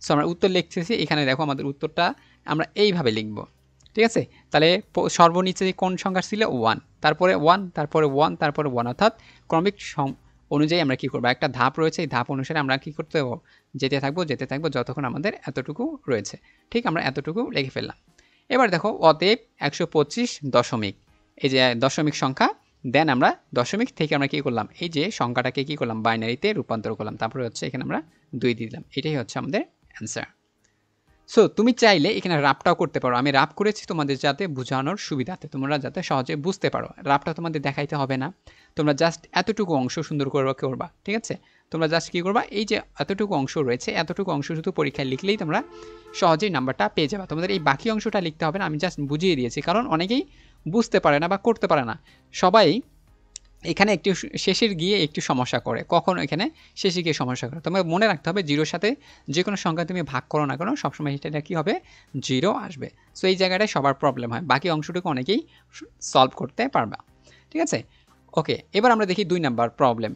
সো আমরা উত্তর লিখতেছি, এখানে দেখো আমাদের উত্তরটা আমরা এইভাবে লিখব। ঠিক আছে, তাহলে সর্বনিচে কোন সংখ্যা ছিল, 1, তারপরে 1, তারপরে 1, তারপরে 1, অর্থাৎ ক্রমিক অনুযায়ী আমরা কি করব, একটা ধাপ রয়েছে, এই ধাপ অনুসারে আমরা কি করতে হবে, যেতে থাকবো যতক্ষণ আমাদের এতটুকু রয়েছে। ঠিক, আমরা এতটুকু লিখে ফেললাম। এবার দেখো অতএব 125 দশমিক, এই যে দশমিক সংখ্যা, দেন আমরা দশমিক থেকে আমরা কি করলাম, এই যে সংখ্যাটাকে কি করলাম, বাইনারিতে রূপান্তর করলাম, তারপরে হচ্ছে এখানে আমরা 2 দিয়ে দিলাম। এটাই হচ্ছে আমাদের অ্যান্সার। সো তুমি চাইলে এখানে রাপটাও করতে পারো। আমি রাপ করেছি তোমাদের যাতে বোঝানোর সুবিধাতে, তোমরা যাতে সহজে বুঝতে পারো। রাপটা তোমাদের দেখাইতে হবে না, তোমরা জাস্ট এতটুকু অংশ সুন্দর করে করবা। ঠিক আছে, তোমরা জাস্ট কী করবা, এই যে এতটুকু অংশ রয়েছে, এতটুকু অংশ শুধু পরীক্ষায় লিখলেই তোমরা সহজেই নাম্বারটা পেয়ে যাবে। তোমাদের এই বাকি অংশটা লিখতে হবে না, আমি জাস্ট বুঝিয়ে দিয়েছি, কারণ অনেকেই বুঝতে পারে না বা করতে পারে না। সবাই এখানে একটু শেষের গিয়ে একটু সমস্যা করে, কখন এখানে শেষে গিয়ে সমস্যা করে। তোমার মনে রাখতে হবে, জিরোর সাথে যে কোনো সংখ্যা তুমি ভাগ করো না কেন, সবসময় এটা কী হবে, 0 আসবে। সো এই জায়গাটায় সবার প্রবলেম হয়, বাকি অংশটুকু অনেকেই সলভ করতে পারবা। ঠিক আছে, ওকে। এবার আমরা দেখি 2 নাম্বার প্রবলেম।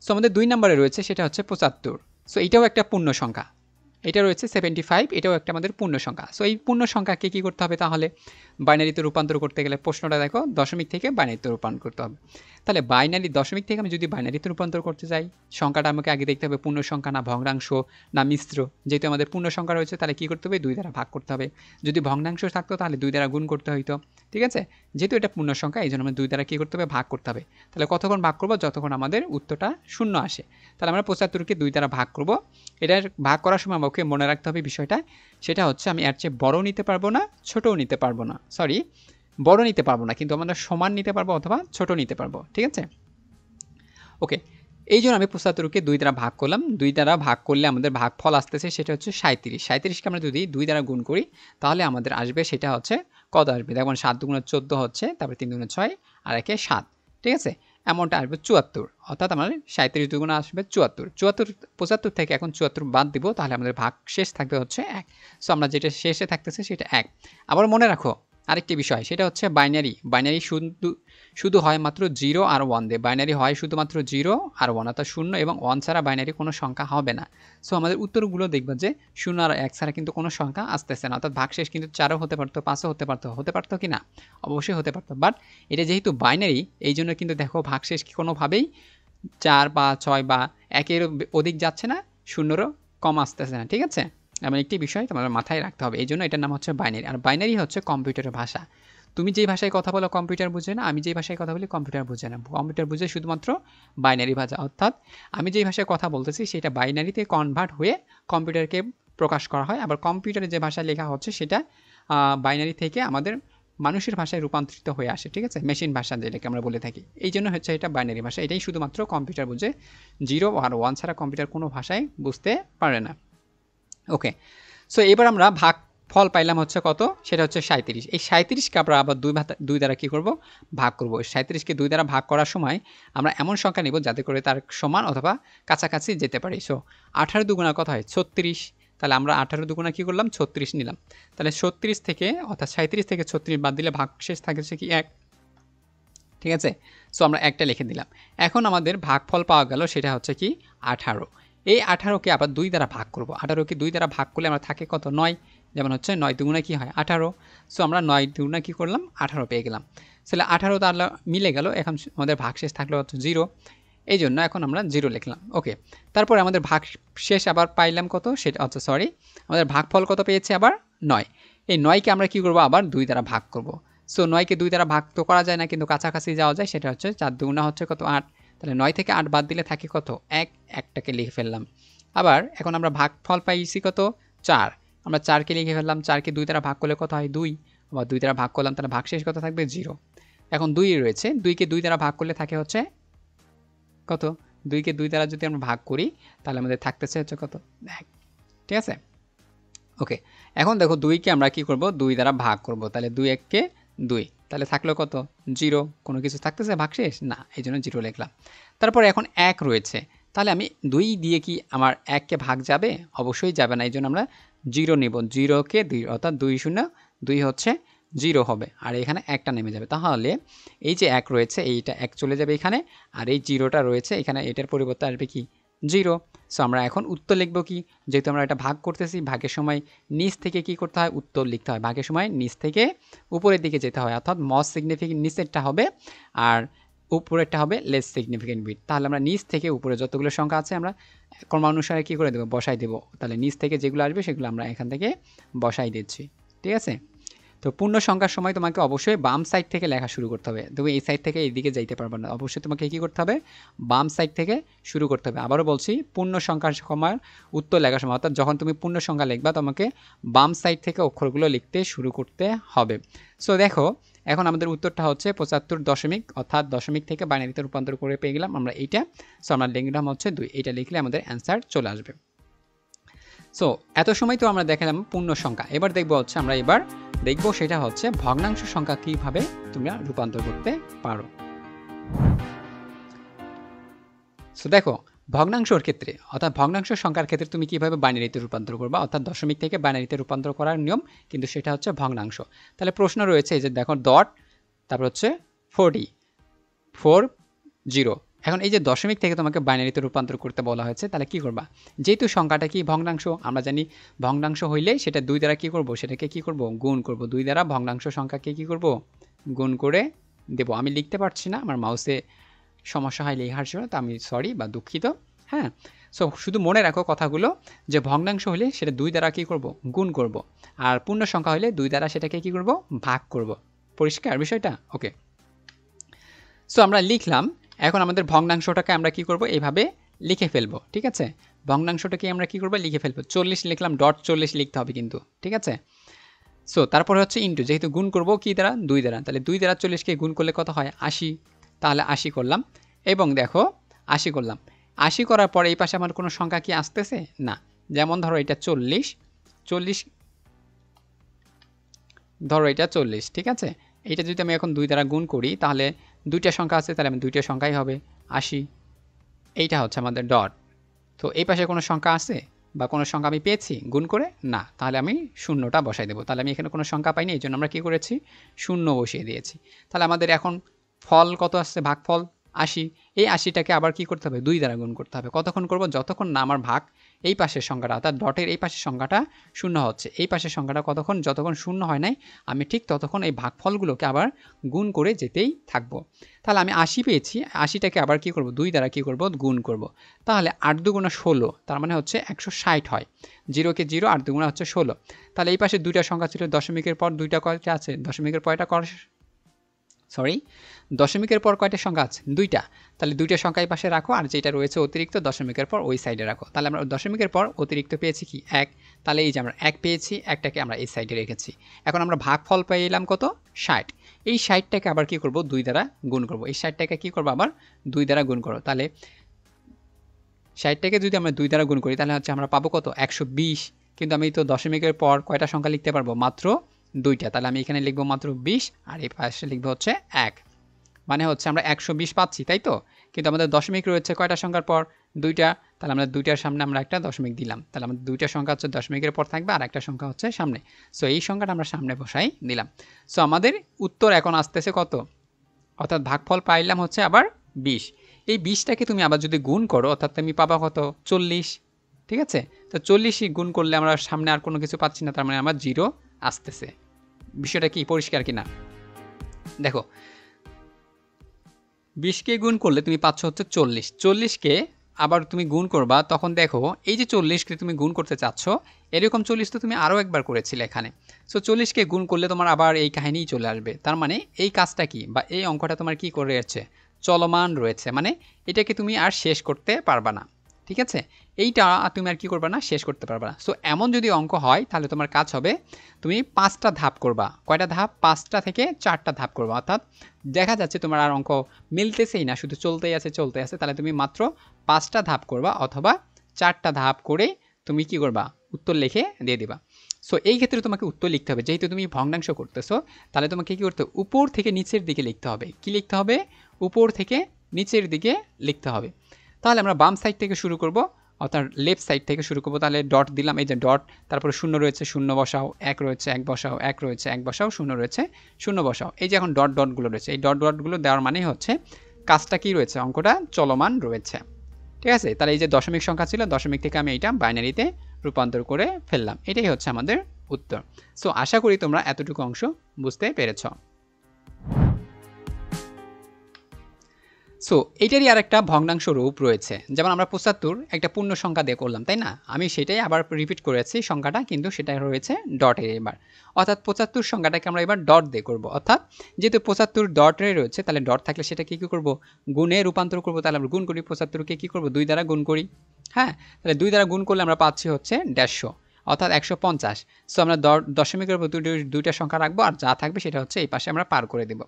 সো আমাদের 2 নাম্বারে রয়েছে, সেটা হচ্ছে 75। সো এটাও একটা পূর্ণ সংখ্যা, এটা রয়েছে 75, এটাও একটা আমাদের পূর্ণ সংখ্যা। সো এই পূর্ণ সংখ্যাকে কী করতে হবে তাহলে বাইনারিতে রূপান্তর করতে গেলে? প্রশ্নটা দেখো, দশমিক থেকে বাইনারিতে রূপান্তর করতে হবে। তাহলে বাইনারি দশমিক থেকে আমি যদি বাইনারিতে রূপান্তর করতে যাই, সংখ্যাটা আমাকে আগে দেখতে হবে পূর্ণ সংখ্যা না ভগ্নাংশ না মিশ্র। যেহেতু আমাদের পূর্ণ সংখ্যা রয়েছে তাহলে কী করতে হবে? 2 দ্বারা ভাগ করতে হবে। যদি ভগ্নাংশ থাকতো তাহলে 2 দ্বারা গুণ করতে হইতো, ঠিক আছে? যেহেতু এটা পূর্ণ সংখ্যা এই জন্য আমরা 2 দ্বারা কী করতে হবে? ভাগ করতে হবে। তাহলে কতক্ষণ ভাগ করবো? যতক্ষণ আমাদের উত্তরটা শূন্য আসে। তাহলে আমরা 75কে 2 দ্বারা ভাগ করব। এটার ভাগ করার সময় আমাকে মনে রাখতে হবে বিষয়টা, সেটা হচ্ছে আমি এর চেয়ে বড়ও নিতে পারবো না, ছোটও নিতে পারবো না, সরি বড় নিতে পারবো না, কিন্তু আমরা সমান নিতে পারবো অথবা ছোট নিতে পারবো, ঠিক আছে? ওকে, এই জন্য আমি 75কে 2 দ্বারা ভাগ করলাম। 2 দ্বারা ভাগ করলে আমাদের ভাগফল আসতেছে সেটা হচ্ছে 37। 37কে আমরা যদি 2 দ্বারা গুণ করি তাহলে আমাদের আসবে সেটা হচ্ছে কত আসবে? দেখুন 7 দুগুণে 14 হচ্ছে, তারপরে 3 দুগুণে 6 আর 1 7, ঠিক আছে? এমনটা আসবে 74, অর্থাৎ আমার 37 দুগুণে আসবে 74। 75 থেকে এখন 74 বাদ দিব, তাহলে আমাদের ভাগ শেষ থাকবে হচ্ছে 1। সো আমরা যেটা শেষে থাকতেছে সেটা 1। আবার মনে রাখো আরেকটি বিষয়, সেটা হচ্ছে বাইনারি শুধু হয় মাত্র 0 আর 1 দিয়ে। বাইনারি হয় শুধুমাত্র 0 আর 1, অর্থাৎ 0 এবং 1 ছাড়া বাইনারি কোনো সংখ্যা হবে না। সো আমাদের উত্তরগুলো দেখবা যে 0 আর 1 ছাড়া কিন্তু কোনো সংখ্যা আসতেছে না, অর্থাৎ ভাগশেষ কিন্তু 4ও হতে পারতো, 5ও হতে পারতো কি না? অবশ্যই হতে পারতো, বাট এটা যেহেতু বাইনারি এই জন্য কিন্তু দেখো ভাগশেষ কি কোনোভাবেই 4 বা 6 বা 1-এর অধিক যাচ্ছে না, 0-রও কম আসতেছে না, ঠিক আছে? এমন একটি বিষয় তোমাদের মাথায় রাখতে হবে। এই জন্য এটার নাম হচ্ছে বাইনারি। আর বাইনারি হচ্ছে কম্পিউটারের ভাষা। তুমি যেই ভাষায় কথা বলো কম্পিউটার বুঝে না, আমি যেই ভাষায় কথা বলি কম্পিউটার বুঝে না। কম্পিউটার বুঝে শুধুমাত্র বাইনারি ভাষা, অর্থাৎ আমি যেই ভাষায় কথা বলতেছি সেটা বাইনারিতে কনভার্ট হয়ে কম্পিউটারকে প্রকাশ করা হয়। আবার কম্পিউটারে যে ভাষা লেখা হচ্ছে সেটা বাইনারি থেকে আমাদের মানুষের ভাষায় রূপান্তরিত হয়ে আসে, ঠিক আছে? মেশিন ভাষা যেটাকে আমরা বলে থাকি। এই জন্য হচ্ছে এটা বাইনারি ভাষা। এটাই শুধুমাত্র কম্পিউটার বুঝে, 0 আর 1 ছাড়া কম্পিউটার কোনো ভাষায় বুঝতে পারে না। ওকে, সো এবার আমরা ভাগফল পাইলাম হচ্ছে কত? সেটা হচ্ছে 37। এই 37কে আমরা আবার 2 দ্বারা কী করব? ভাগ করব। 37কে 2 দ্বারা ভাগ করার সময় আমরা এমন সংখ্যা নিব যাতে করে তার সমান অথবা কাছাকাছি যেতে পারি। সো 18 দুগুণা কত হয়? 36। তাহলে আমরা 18 দুগুণা কী করলাম? 36 নিলাম। তাহলে 36 থেকে অর্থাৎ 37 থেকে 36 বাদ দিলে ভাগশেষ থাকছে কি 1, ঠিক আছে? সো আমরা একটা লিখে দিলাম। এখন আমাদের ভাগফল পাওয়া গেল, সেটা হচ্ছে কি 18। এই 18কে আবার 2 দ্বারা ভাগ করব। 18কে 2 দ্বারা ভাগ করলে আমরা থাকে কত? 9। যেমন হচ্ছে 9 দুগুণা কি হয়? 18। সো আমরা 9 দুগুণা কী করলাম? 18 পেয়ে গেলাম। তাহলে 18 তাহলে মিলে গেল। এখন আমাদের ভাগশেষ থাকলো হচ্ছে 0। এই জন্য এখন আমরা 0 লিখলাম। ওকে, তারপরে আমাদের ভাগশেষ আবার পাইলাম কত? সেটা হচ্ছে আমাদের ভাগফল কত পেয়েছে? আবার 9। এই 9কে আমরা কী করব? আবার 2 দ্বারা ভাগ করব। সো 9কে 2 দ্বারা ভাগ তো করা যায় না, কিন্তু কাছাকাছি যাওয়া যায়। সেটা হচ্ছে 4 দুগুণা হচ্ছে কত? 8। তাহলে 9 থেকে 8 বাদ দিলে থাকে কত? 1। একটাকে লিখে ফেললাম। আবার এখন আমরা ভাগফল পাইছি কত? 4। আমরা 4কে লিখে ফেললাম। 4কে 2 দ্বারা ভাগ করলে কত হয়? 2। আবার 2 দ্বারা ভাগ করলাম, তাহলে ভাগশেষ কত থাকবে? 0। এখন 2 রয়েছে, 2কে 2 দ্বারা ভাগ করলে থাকে হচ্ছে কত? 2কে 2 দ্বারা যদি আমরা ভাগ করি তাহলে আমাদের থাকতেছে হচ্ছে কত? 1, ঠিক আছে? ওকে, এখন দেখো 2কে আমরা কি করব? 2 দ্বারা ভাগ করব। তাহলে 2 1কে 2, তাহলে থাকলো কত? 0। কোনো কিছু থাকতেছে ভাগশেষ? না, এই জন্য 0 লিখলাম। তারপর এখন 1 রয়েছে, তাহলে আমি 2 দিয়ে কি আমার 1কে ভাগ যাবে? অবশ্যই যাবে না, এই জন্য আমরা 0 নেব। 0কে 2, অর্থাৎ 2 0 2 হচ্ছে 0 হবে, আর এখানে 1টা নেমে যাবে। তাহলে এই যে 1 রয়েছে এইটা 1 চলে যাবে এখানে, আর এই 0টা রয়েছে এখানে, এটার পরিবর্তে আসবে কি? 0। সো আমরা এখন উত্তর লিখব কি? যেহেতু আমরা এটা ভাগ করতেছি, ভাগের সময় নিচ থেকে কি করতে হয়? উত্তর লিখতে হয়। ভাগের সময় নিচ থেকে উপরের দিকে যেতে হয়, অর্থাৎ মোস্ট সিগনিফিকেন্ট নিচেরটা হবে আর উপরেরটা হবে লেস সিগনিফিকেন্ট বিট। তাহলে আমরা নিচ থেকে উপরে যতগুলো সংখ্যা আছে আমরা ক্রমানুসারে কী করে দেবো? বসাই দেবো। তাহলে নিচ থেকে যেগুলো আসবে সেগুলো আমরা এখান থেকে বসাই দিচ্ছি, ঠিক আছে? তো পূর্ণ সংখ্যার সময় তোমাকে অবশ্যই বাম সাইড থেকে লেখা শুরু করতে হবে। তুমি এই সাইড থেকে এইদিকে যাইতে পারবে না, অবশ্যই তোমাকে কী করতে হবে? বাম সাইড থেকে শুরু করতে হবে। আবারও বলছি, পূর্ণ সংখ্যার সময় উত্তর লেখার সময়, অর্থাৎ যখন তুমি পূর্ণ সংখ্যা লিখবা তোমাকে বাম সাইড থেকে অক্ষরগুলো লিখতে শুরু করতে হবে। সো দেখো এখন আমাদের উত্তরটা হচ্ছে 75 দশমিক, অর্থাৎ দশমিক থেকে বাইনারিতে রূপান্তর করে পেয়ে গেলাম আমরা এইটা। সো আমরা লিখলাম হচ্ছে 2, এইটা লিখলে আমাদের অ্যান্সার চলে আসবে। সো এত সময় তো আমরা দেখালাম পূর্ণ সংখ্যা, এবার দেখবো হচ্ছে আমরা এবার দেখব সেটা হচ্ছে ভগ্নাংশ সংখ্যা কিভাবে তোমরা রূপান্তর করতে পারো। সো দেখো ভগ্নাংশের ক্ষেত্রে, অর্থাৎ ভগ্নাংশ সংখ্যার ক্ষেত্রে তুমি কিভাবে বাইনারিতে রূপান্তর করবা, অর্থাৎ দশমিক থেকে বাইনারিতে রূপান্তর করার নিয়ম, কিন্তু সেটা হচ্ছে ভগ্নাংশ। তাহলে প্রশ্ন রয়েছে এই যে দেখো ডট, তারপর হচ্ছে 40 40 এখন এই যে দশমিক থেকে তোমাকে বাইনারিতে রূপান্তর করতে বলা হয়েছে, তাহলে কি করবা? যেহেতু সংখ্যাটা কি ভগ্নাংশ, আমরা জানি ভগ্নাংশ হইলে সেটা 2 দ্বারা কি করব, সেটাকে কি করব, গুণ করব। 2 দ্বারা ভগ্নাংশ সংখ্যাকে কি করব, গুণ করে দেব। আমি লিখতে পারছি না, আমার মাউসে সমস্যা হয় লেখার জন্য, তো আমি সরি বা দুঃখিত। হ্যাঁ, সো শুধু মনে রাখো কথাগুলো, যে ভগ্নাংশ হলে সেটা 2 দ্বারা কি করব, গুণ করব। আর পূর্ণ সংখ্যা হলে 2 দ্বারা সেটাকে কি করব, ভাগ করব। পরিষ্কার বিষয়টা? ওকে, সো আমরা লিখলাম। এখন আমাদের ভগ্নাংশটাকে আমরা কি করব, এইভাবে লিখে ফেলবো। ঠিক আছে, ভগ্নাংশটাকে আমরা কি করব, লিখে ফেলবো। 40 লিখলাম, ডট 40 লিখতে হবে কিন্তু। ঠিক আছে, সো তারপরে হচ্ছে ইন্টু, যেহেতু গুণ করব কি দ্বারা, 2 দ্বারা, তাহলে 2 দ্বারা 40কে গুণ করলে কত হয়, 80। তাহলে 80 করলাম, এবং দেখো 80 করলাম। 80 করার পরে এই পাশে আমার কোনো সংখ্যা কি আসতেছে না। যেমন ধরো এটা 40, ধরো এটা 40। ঠিক আছে, এটা যদি আমি এখন 2 দ্বারা গুণ করি, তাহলে 2টা সংখ্যা আছে, তাহলে আমি 2টা সংখ্যাই হবে 80। এইটা হচ্ছে আমাদের ডট। তো এই পাশে কোনো সংখ্যা আছে বা কোনো সংখ্যা আমি পেয়েছি গুণ করে, না, তাহলে আমি শূন্যটা বসাই দেবো। তাহলে আমি এখানে কোনো সংখ্যা পাইনি, এই জন্য আমরা কী করেছি, শূন্য বসিয়ে দিয়েছি। তাহলে আমাদের এখন ফল কত আসছে, ভাগফল 80। এই 80টাকে আবার কি করতে হবে, 2 দ্বারা গুণ করতে হবে। কতক্ষণ করব, যতক্ষণ না আমার ভাগ এই পাশের সংখ্যাটা, অর্থাৎ ডটের এই পাশের সংখ্যাটা শূন্য হচ্ছে। এই পাশের সংখ্যাটা কতক্ষণ, যতক্ষণ শূন্য হয় নাই, আমি ঠিক ততক্ষণ এই ভাগফলগুলোকে আবার গুণ করে যেতেই থাকবো। তাহলে আমি 80 পেয়েছি, 80টাকে আবার কি করব, 2 দ্বারা কি করব, গুণ করব। তাহলে 8 দুগুণা 16, তার মানে হচ্ছে 160 হয়। 0কে 0, 8 দুগুণা হচ্ছে 16। তাহলে এই পাশে 2টা সংখ্যা ছিল, দশমিকের পর 2টা কয়টা আছে, দশমিকের পর কয়টা সংখ্যা আছে, 2টা। তাহলে 2টা সংখ্যা এই পাশে রাখো, আর যেটা রয়েছে অতিরিক্ত দশমিকের পর ওই সাইডে রাখো। তাহলে আমরা দশমিকের পর অতিরিক্ত পেয়েছি কি, 1। তাহলে এই যে আমরা 1 পেয়েছি, একটাকে আমরা এই সাইডে রেখেছি। এখন আমরা ভাগফল পেলাম কত, 60। এই 60টাকে আবার কি করব, 2 দ্বারা গুণ করব। এই 60টাকে কি করব, আবার 2 দ্বারা গুণ করো। তাহলে 60টাকে যদি আমরা 2 দ্বারা গুণ করি, তাহলে হচ্ছে আমরা পাবো কত, 120। কিন্তু আমি তো দশমিকের পর কয়টা সংখ্যা লিখতে পারবো, মাত্র 2টা। তাহলে আমি এখানে লিখবো মাত্র 20, আর এই পাশে লিখবো হচ্ছে 1। মানে হচ্ছে আমরা 120 পাচ্ছি, তাই তো? কিন্তু আমাদের দশমিক রয়েছে কয়টা সংখ্যার পর, 2টা। তাহলে আমরা 2টার সামনে আমরা একটা দশমিক দিলাম। তাহলে আমাদের 2টা সংখ্যা হচ্ছে দশমিকের পর থাকবে, আর একটা সংখ্যা হচ্ছে সামনে। সো এই সংখ্যাটা আমরা সামনে বসাই দিলাম। সো আমাদের উত্তর এখন আসতেছে কত, অর্থাৎ ভাগফল পাইলাম হচ্ছে আবার 20। এই 20টাকে তুমি আবার যদি গুণ করো, অর্থাৎ তুমি পাবা কত, 40। ঠিক আছে, তো 40 গুণ করলে আমরা সামনে আর কোনো কিছু পাচ্ছি না, তার মানে আমার 0 আসতেছে। বিষয়টা কি পরিষ্কার কিনা? দেখো, 20কে গুণ করলে তুমি পাচ্ছ হচ্ছে 40। 40কে আবার তুমি গুণ করবা, তখন দেখো এই যে 40কে তুমি গুণ করতে চাচ্ছ, এরকম 40 তো তুমি আরও একবার করেছিলে এখানে। সো 40কে গুণ করলে তোমার আবার এই কাহিনীই চলে আসবে। তার মানে এই কাজটা কি, বা এই অঙ্কটা তোমার কি করে রয়েছে, চলমান রয়েছে। মানে এটাকে তুমি আর শেষ করতে পারবা না। ঠিক আছে, এইটা তুমি আর কি করবা না, শেষ করতে পারবা না। সো এমন যদি অঙ্ক হয়, তাহলে তোমার কাজ হবে, তুমি 5টা ধাপ করবা। কয়টা ধাপ, 5টা থেকে 4টা ধাপ করবা। অর্থাৎ দেখা যাচ্ছে তোমার আর অঙ্ক মিলতেছেই না, শুধু চলতেই আছে। তাহলে তুমি মাত্র 5টা ধাপ করবা, অথবা 4টা ধাপ করে তুমি কি করবা, উত্তর লিখে দিয়ে দিবা। সো এই ক্ষেত্রে তোমাকে উত্তর লিখতে হবে, যেহেতু তুমি ভগ্নাংশ করতেছো, তাহলে তোমাকে কি করতে হবে, উপর থেকে নিচের দিকে লিখতে হবে। কি লিখতে হবে, উপর থেকে নিচের দিকে লিখতে হবে। তাহলে আমরা বাম সাইড থেকে শুরু করব, অর্থাৎ লেফট সাইড থেকে শুরু করবো। তাহলে ডট দিলাম, এই যে ডট, তারপরে শূন্য রয়েছে, শূন্য বসাও, 1 রয়েছে, 1 বসাও, 1 রয়েছে, 1 বসাও, শূন্য রয়েছে, শূন্য বসাও। এই যে এখন ডট ডটগুলো রয়েছে, এই ডট ডটগুলো দেওয়ার মানেই হচ্ছে কাজটা কি রয়েছে, অঙ্কটা চলমান রয়েছে। ঠিক আছে, তাহলে এই যে দশমিক সংখ্যা ছিল, দশমিক থেকে আমি এইটা বাইনারিতে রূপান্তর করে ফেললাম। এটাই হচ্ছে আমাদের উত্তর। সো আশা করি তোমরা এতটুকু অংশ বুঝতে পেরেছ। সো এটারই আর একটা ভগ্নাংশ রূপ রয়েছে। যেমন আমরা 75 একটা পূর্ণ সংখ্যা দিয়ে করলাম, তাই না? আমি সেটাই আবার রিপিট করেছি সংখ্যাটা, কিন্তু সেটা রয়েছে ডটের এবার। অর্থাৎ 75 সংখ্যাটাকে আমরা এবার ডট দিয়ে করব। অর্থাৎ যেহেতু 75 ডটে রয়েছে, তাহলে ডট থাকলে সেটাকে কী করব, গুণে রূপান্তর করব। তাহলে আমরা গুণ করি, 75কে কী করব, 2 দ্বারা গুণ করি। হ্যাঁ, তাহলে 2 দ্বারা গুণ করলে আমরা পাচ্ছি হচ্ছে 150, অর্থাৎ 150। সো আমরা দশমিকের উপর 2টা সংখ্যা রাখবো, আর যা থাকবে সেটা হচ্ছে এই পাশে আমরা পার করে দেব।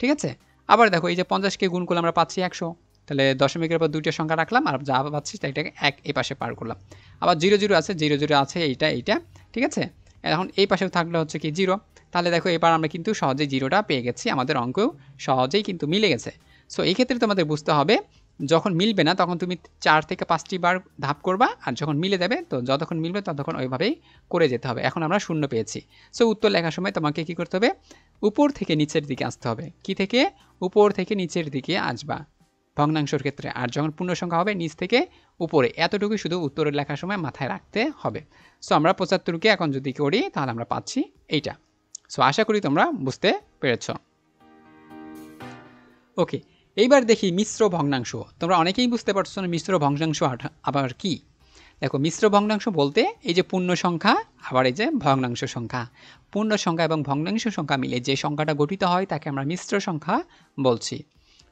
ঠিক আছে, আবার দেখো এই যে 50কে গুণ করলে আমরা পাচ্ছি 100। তাহলে দশমিকের উপর 2টা সংখ্যা রাখলাম, আর যা পাচ্ছি এটাকে 1 এই পাশে পার করলাম। আবার 0 আছে, 0 আছে, এইটা। ঠিক আছে, এখন এই পাশেও থাকলে হচ্ছে কি 0। তাহলে দেখো এবার আমরা কিন্তু সহজেই 0টা পেয়ে গেছি, আমাদের অঙ্কেও সহজেই কিন্তু মিলে গেছে। সো এই ক্ষেত্রে তোমাদের বুঝতে হবে, যখন মিলবে না তখন তুমি 4 থেকে 5টি বার ধাপ করবা, আর যখন মিলে যাবে, তো যতক্ষণ মিলবে ততক্ষণ ওইভাবেই করে যেতে হবে। এখন আমরা শূন্য পেয়েছি। সো উত্তর লেখার সময় তোমাকে কি করতে হবে, উপর থেকে নিচের দিকে আসতে হবে। কি থেকে, উপর থেকে নিচের দিকে আসবা। ভগ্নাংশের ক্ষেত্রে। আর যখন পূর্ণ সংখ্যা হবে নিচ থেকে উপরে, এতটুকু শুধু উত্তরে লেখার সময় মাথায় রাখতে হবে। সো আমরা 75কে এখন যদি করি তাহলে আমরা পাচ্ছি এইটা। সো আশা করি তোমরা বুঝতে পেরেছ। ওকে, এইবার দেখি মিশ্র ভগ্নাংশ। তোমরা অনেকেই বুঝতে পারছো না মিশ্র ভগ্নাংশ আবার কি। দেখো, মিশ্র ভগ্নাংশ বলতে এই যে পূর্ণ সংখ্যা আবার এই যে ভগ্নাংশ সংখ্যা, পূর্ণ সংখ্যা এবং ভগ্নাংশ সংখ্যা মিলে যে সংখ্যাটা গঠিত হয় তাকে আমরা মিশ্র সংখ্যা বলছি।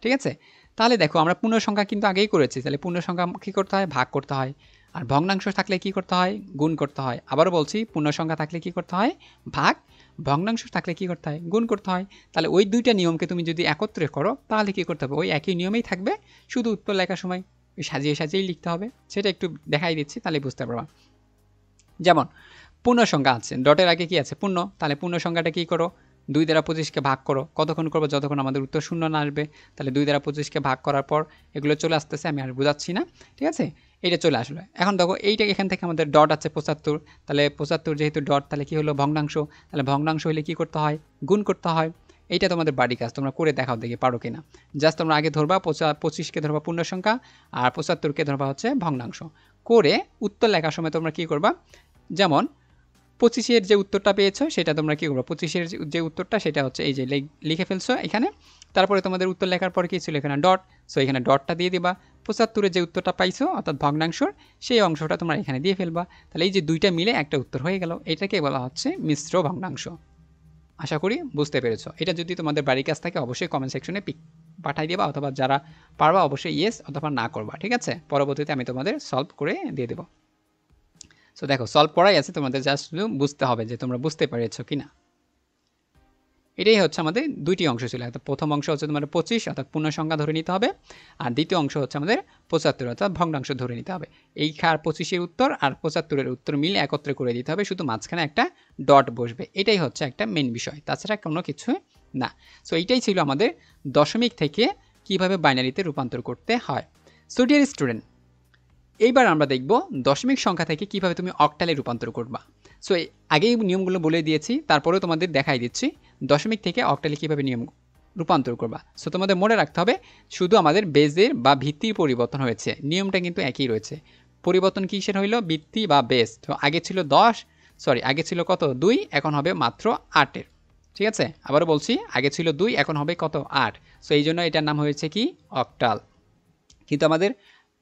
ঠিক আছে, তাহলে দেখো আমরা পূর্ণ সংখ্যা কিন্তু আগেই করেছি, তাহলে পূর্ণ সংখ্যা কী করতে হয়, ভাগ করতে হয়। আর ভগ্নাংশ থাকলে কি করতে হয়, গুণ করতে হয়। আবারও বলছি, পূর্ণ সংখ্যা থাকলে কি করতে হয়, ভাগ, ভগ্নাংশ থাকলে কি করতে হয়, গুণ করতে হয়। তাহলে ওই দুইটা নিয়মকে তুমি যদি একত্রে করো তাহলে কি করতে হবে, ওই একই নিয়মেই থাকবে, শুধু উত্তর লেখার সময় সাজিয়ে সাজিয়েই লিখতে হবে। সেটা একটু দেখাই দিচ্ছি, তাহলে বুঝতে পারবা। যেমন পূর্ণ সংখ্যা আছে, ডটের আগে কি আছে, পূর্ণ, তাহলে পূর্ণ সংখ্যাটা কী করো, 2 দ্বারা 25কে ভাগ করো। কতক্ষণ করবো, যতক্ষণ আমাদের উত্তর শূন্য না আসবে। তাহলে 2 দ্বারা 25কে ভাগ করার পর এগুলো চলে আসতেছে, আমি আর বোঝাচ্ছি না, ঠিক আছে, এটা চলে আসলো। এখন দেখো এইটা এখান থেকে আমাদের ডট আছে 75, তাহলে 75 যেহেতু ডট, তাহলে কি হলো, ভগ্নাংশ। তাহলে ভগ্নাংশ হলে কি করতে হয়, গুণ করতে হয়। এইটা তোমাদের বাড়ি কাজ, তোমরা করে দেখাও দেখি পারো কিনা। জাস্ট তোমরা আগে ধরবা 25কে ধরবা পূর্ণ সংখ্যা আর 75কে ধরবা হচ্ছে ভগ্নাংশ। করে উত্তর লেখার সময় তোমরা কি করবা, যেমন 25-এর যে উত্তরটা পেয়েছো সেটা তোমরা কী করবো, 25-এর যে উত্তরটা সেটা হচ্ছে এই যে লিখে ফেলছো এখানে। তারপরে তোমাদের উত্তর লেখার পর কী ছিল, এখানে ডট, সো এখানে ডটটা দিয়ে দিবা। 75-এর যে উত্তরটা পাইছো অর্থাৎ ভগ্নাংশর, সেই অংশটা তোমরা এখানে দিয়ে ফেলবা। তাহলে এই যে দুইটা মিলে একটা উত্তর হয়ে গেল, এটাকে বলা হচ্ছে মিশ্র ভগ্নাংশ। আশা করি বুঝতে পেরেছো। এটা যদি তোমাদের বাড়ির কাছ থাকে অবশ্যই কমেন্ট সেকশনে পাঠাই দিবা, অথবা যারা পারবা অবশ্যই ইয়েস অথবা না করবা, ঠিক আছে। পরবর্তীতে আমি তোমাদের সলভ করে দিয়ে দেবো। সো দেখো, সলভ করাই আছে, তোমাদের জাস্ট বুঝতে হবে যে তোমরা বুঝতে পেরেছো কিনা। এটাই হচ্ছে আমাদের দুইটি অংশ ছিল। প্রথম অংশ হচ্ছে তোমাদের 25 অর্থাৎ পূর্ণ সংখ্যা ধরে নিতে হবে, আর দ্বিতীয় অংশ হচ্ছে আমাদের 75 অর্থাৎ ভগ্নাংশ ধরে নিতে হবে। এই 25-এর উত্তর আর 75-এর উত্তর মিলে একত্রে করে দিতে হবে, শুধু মাঝখানে একটা ডট বসবে। এটাই হচ্ছে একটা মেন বিষয়, তাছাড়া কোনো কিছু না। সো এইটাই ছিল আমাদের দশমিক থেকে কিভাবে বাইনারিতে রূপান্তর করতে হয়। সো ডিয়ার স্টুডেন্ট, এইবার আমরা দেখব দশমিক সংখ্যা থেকে কিভাবে তুমি অক্টালে রূপান্তর করবা। সো আগেই নিয়মগুলো বলে দিয়েছি, তারপরেও তোমাদের দেখাই দিচ্ছি দশমিক থেকে অক্টালে কিভাবে নিয়ম রূপান্তর করবা। সো তোমাদের মনে রাখতে হবে, শুধু আমাদের বেজের বা ভিত্তির পরিবর্তন হয়েছে, নিয়মটা কিন্তু একই রয়েছে। পরিবর্তন কিসের হইল, ভিত্তি বা বেজ। তো আগে ছিল আগে ছিল কত, 2, এখন হবে মাত্র 8-এর। ঠিক আছে, আবারও বলছি, আগে ছিল 2, এখন হবে কত, 8। সো এই জন্য এটার নাম হয়েছে কি, অক্টাল। কিন্তু আমাদের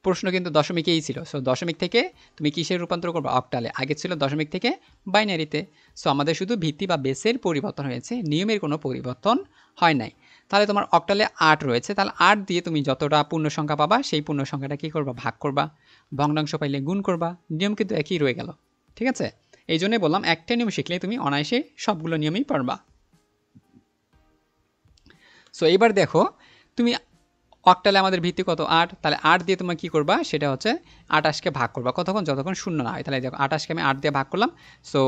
প্রশ্ন কিন্তু দশমিকেই ছিল। সো দশমিক থেকে তুমি কিসের রূপান্তর করবে, অক্টালে। আগে ছিল দশমিক থেকে বাইনারিতে। সো আমাদের শুধু ভিত্তি বা বেসের পরিবর্তন হয়েছে, নিয়মের কোনো পরিবর্তন হয় নাই। তাহলে তোমার অক্টালে 8 রয়েছে, তাহলে 8 দিয়ে তুমি যতটা পূর্ণ সংখ্যা পাবা সেই পূর্ণ সংখ্যাটা কী করবা, ভাগ করবা। ভগ্নাংশ পাইলে গুণ করবা। নিয়ম কিন্তু একই রয়ে গেল, ঠিক আছে। এই জন্যই বললাম একটা নিয়ম শিখলে তুমি অনায়াসে সবগুলো নিয়মই পারবা। সো এবার দেখো, তুমি অক্টালে আমাদের ভিত্তি কত, 8, তাহলে 8 দিয়ে তোমরা কী করবা, সেটা হচ্ছে 28কে ভাগ করবা। কতক্ষণ, যতক্ষণ শূন্য না হয়। তাহলে দেখো 28কে আমি 8 দিয়ে ভাগ করলাম। সো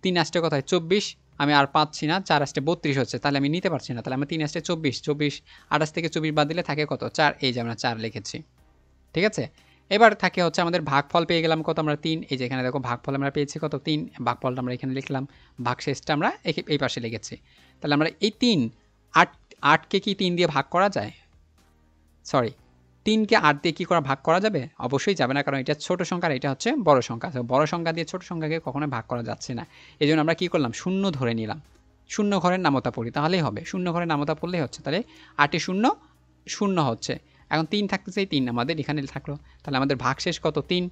3 আসতে কত হয়, 24, আমি আর পাচ্ছি না, 4 আসতে 32 হচ্ছে, তাহলে আমি নিতে পারছি না। তাহলে আমার 3 আসতে 24, 28 থেকে 24 বাদ দিলে থাকে কত, 4, এই যে আমরা 4 লিখেছি, ঠিক আছে। এবার থাকে হচ্ছে আমাদের ভাগফল পেয়ে গেলাম কত, আমরা 3, এই যে এখানে দেখো ভাগফল আমরা পেয়েছি কত, 3, ভাগফলটা আমরা এখানে লিখলাম, ভাগশেষটা আমরা এই পাশে লিখেছি। তাহলে আমরা এই 3, 8কে কি 3 দিয়ে ভাগ করা যায়, 3কে 8 দিয়ে কী করা, ভাগ করা যাবে? অবশ্যই যাবে না, কারণ এটা ছোট সংখ্যা আর এটা হচ্ছে বড় সংখ্যা। বড় সংখ্যা দিয়ে ছোট সংখ্যাকে কখনোই ভাগ করা যাচ্ছে না। এই জন্য আমরা কী করলাম, শূন্য ধরে নিলাম। শূন্য ঘরের নামতা পড়ি তাহলেই হবে, শূন্য ঘরের নামতা পড়লেই হচ্ছে। তাহলে 8 শূন্য শূন্য হচ্ছে, এখন 3 থাকতেছে, 3 আমাদের এখানে থাকলো। তাহলে আমাদের ভাগশেষ কত, 3।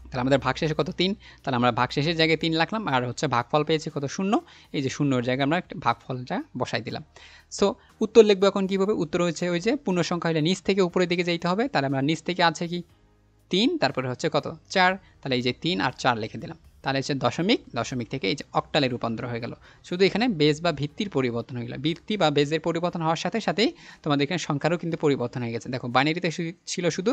তাহলে আমাদের ভাগশেষে কত, 3। তাহলে আমরা ভাগশেষের জায়গায় 3 রাখলাম, আর হচ্ছে ভাগফল পেয়েছি কত, 0। এই যে শূন্যর জায়গায় আমরা ভাগফলটা বসাই দিলাম। সো উত্তর লিখবো এখন কীভাবে, উত্তর হচ্ছে ওই যে পূর্ণ সংখ্যা হলে নিচ থেকে উপরের দিকে যেতে হবে। তাহলে আমরা নিচ থেকে আছে কি 3, তারপরে হচ্ছে কত, 4। তাহলে এই যে 3 আর 4 লিখে দিলাম। তাহলে হচ্ছে দশমিক থেকে এই যে অক্টালে রূপান্তর হয়ে গেল। শুধু এখানে বেজ বা ভিত্তির পরিবর্তন হয়ে গেল। ভিত্তি বা বেজের পরিবর্তন হওয়ার সাথে সাথেই তোমাদের এখানে সংখ্যারও কিন্তু পরিবর্তন হয়ে গেছে। দেখো বাইনারিতে ছিল শুধু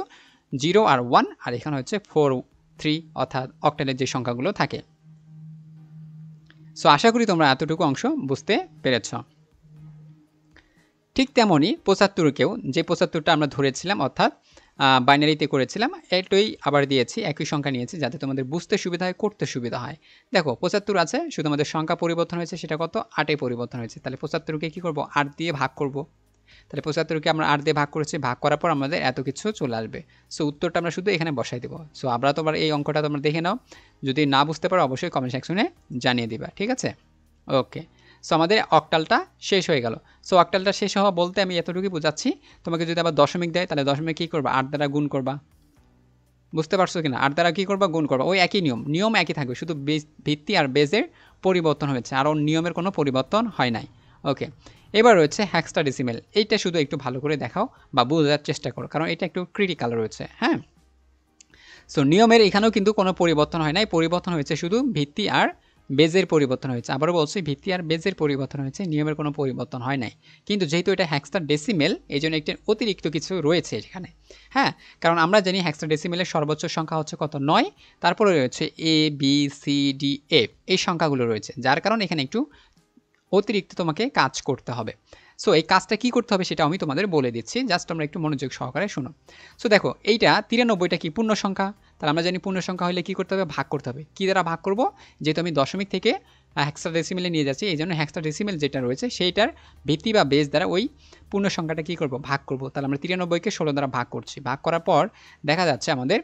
0 আর 1, আর এখানে হচ্ছে 4, 3, অর্থাৎ অক্টালের যে সংখ্যাগুলো থাকে। সো আশা করি তোমরা এতটুকু অংশ বুঝতে পেরেছ। ঠিক তেমনই 75কেও, যে 75টা আমরা ধরেছিলাম অর্থাৎ বাইনারিতে করেছিলাম, এটাই আবার দিয়েছি, একই সংখ্যা নিয়েছি যাতে তোমাদের বুঝতে সুবিধা হয়, করতে সুবিধা হয়। দেখো 75 আছে, শুধু আমাদের সংখ্যা পরিবর্তন হয়েছে, সেটা কত, 8-এ পরিবর্তন হয়েছে। তাহলে 75কে কী করবো, 8 দিয়ে ভাগ করব। তাহলে 75কে আমরা 8 দিয়ে ভাগ করেছি, ভাগ করার পর আমাদের এত কিছু চলে আসবে। সো উত্তরটা আমরা শুধু এখানে বসাই দেবো। সো আমরা তোমার এই অঙ্কটা তোমরা দেখে নাও, যদি না বুঝতে পারো অবশ্যই কমেন্ট সেকশনে জানিয়ে দিবা, ঠিক আছে? ওকে, সো আমাদের অক্টালটা শেষ হয়ে গেল। সো অক্টালটা শেষ হওয়া বলতে আমি এতটুকুই বোঝাচ্ছি, তোমাকে যদি আবার দশমিক দেয় তাহলে দশমিক কী করবা, 8 দ্বারা গুণ করবা। বুঝতে পারছো কিনা? 8 দ্বারা কী করবা, গুণ করবা। ওই একই নিয়ম একই থাকবে, শুধু ভিত্তি আর বেজের পরিবর্তন হয়েছে, আর নিয়মের কোনো পরিবর্তন হয় নাই। ওকে, এবার রয়েছে হেক্সাডেসিমেল। এইটা শুধু একটু ভালো করে দেখাও বা বোঝার চেষ্টা করো, কারণ এটা একটু ক্রিটিক্যাল রয়েছে। হ্যাঁ, সো নিয়মের এখানেও কিন্তু কোনো পরিবর্তন হয় নাই, পরিবর্তন হয়েছে শুধু ভিত্তি আর বেজের পরিবর্তন হয়েছে। আবারও বলছি, ভিত্তি আর বেজের পরিবর্তন হয়েছে, নিয়মের কোনো পরিবর্তন হয় নাই। কিন্তু যেহেতু এটা হেক্সাডেসিমেল, এই জন্য একটি অতিরিক্ত কিছু রয়েছে এখানে। হ্যাঁ, কারণ আমরা জানি হেক্সাডেসিমেলের সর্বোচ্চ সংখ্যা হচ্ছে কত, 9। তারপরে রয়েছে এ বি সি ডি এফ, এই সংখ্যাগুলো রয়েছে, যার কারণে এখানে একটু অতিরিক্ত তোমাকে কাজ করতে হবে। সো এই কাজটা কি করতে হবে সেটা আমি তোমাদের বলে দিচ্ছি, জাস্ট আমরা একটু মনোযোগ সহকারে শোনো। সো দেখো, এইটা 93টা কি পূর্ণ সংখ্যা, তাহলে আমরা জানি পূর্ণ সংখ্যা হলে কি করতে হবে, ভাগ করতে হবে। কি দ্বারা ভাগ করব, যেহেতু আমি দশমিক থেকে হেক্সাডেসিমেলে নিয়ে যাচ্ছি, এই জন্য হেক্সাডেসিমেল যেটা রয়েছে সেইটার ভিত্তি বা বেস দ্বারা ওই পূর্ণ সংখ্যাটা কি করব, ভাগ করব। তাহলে আমরা 93কে 16 দ্বারা ভাগ করছি, ভাগ করার পর দেখা যাচ্ছে আমাদের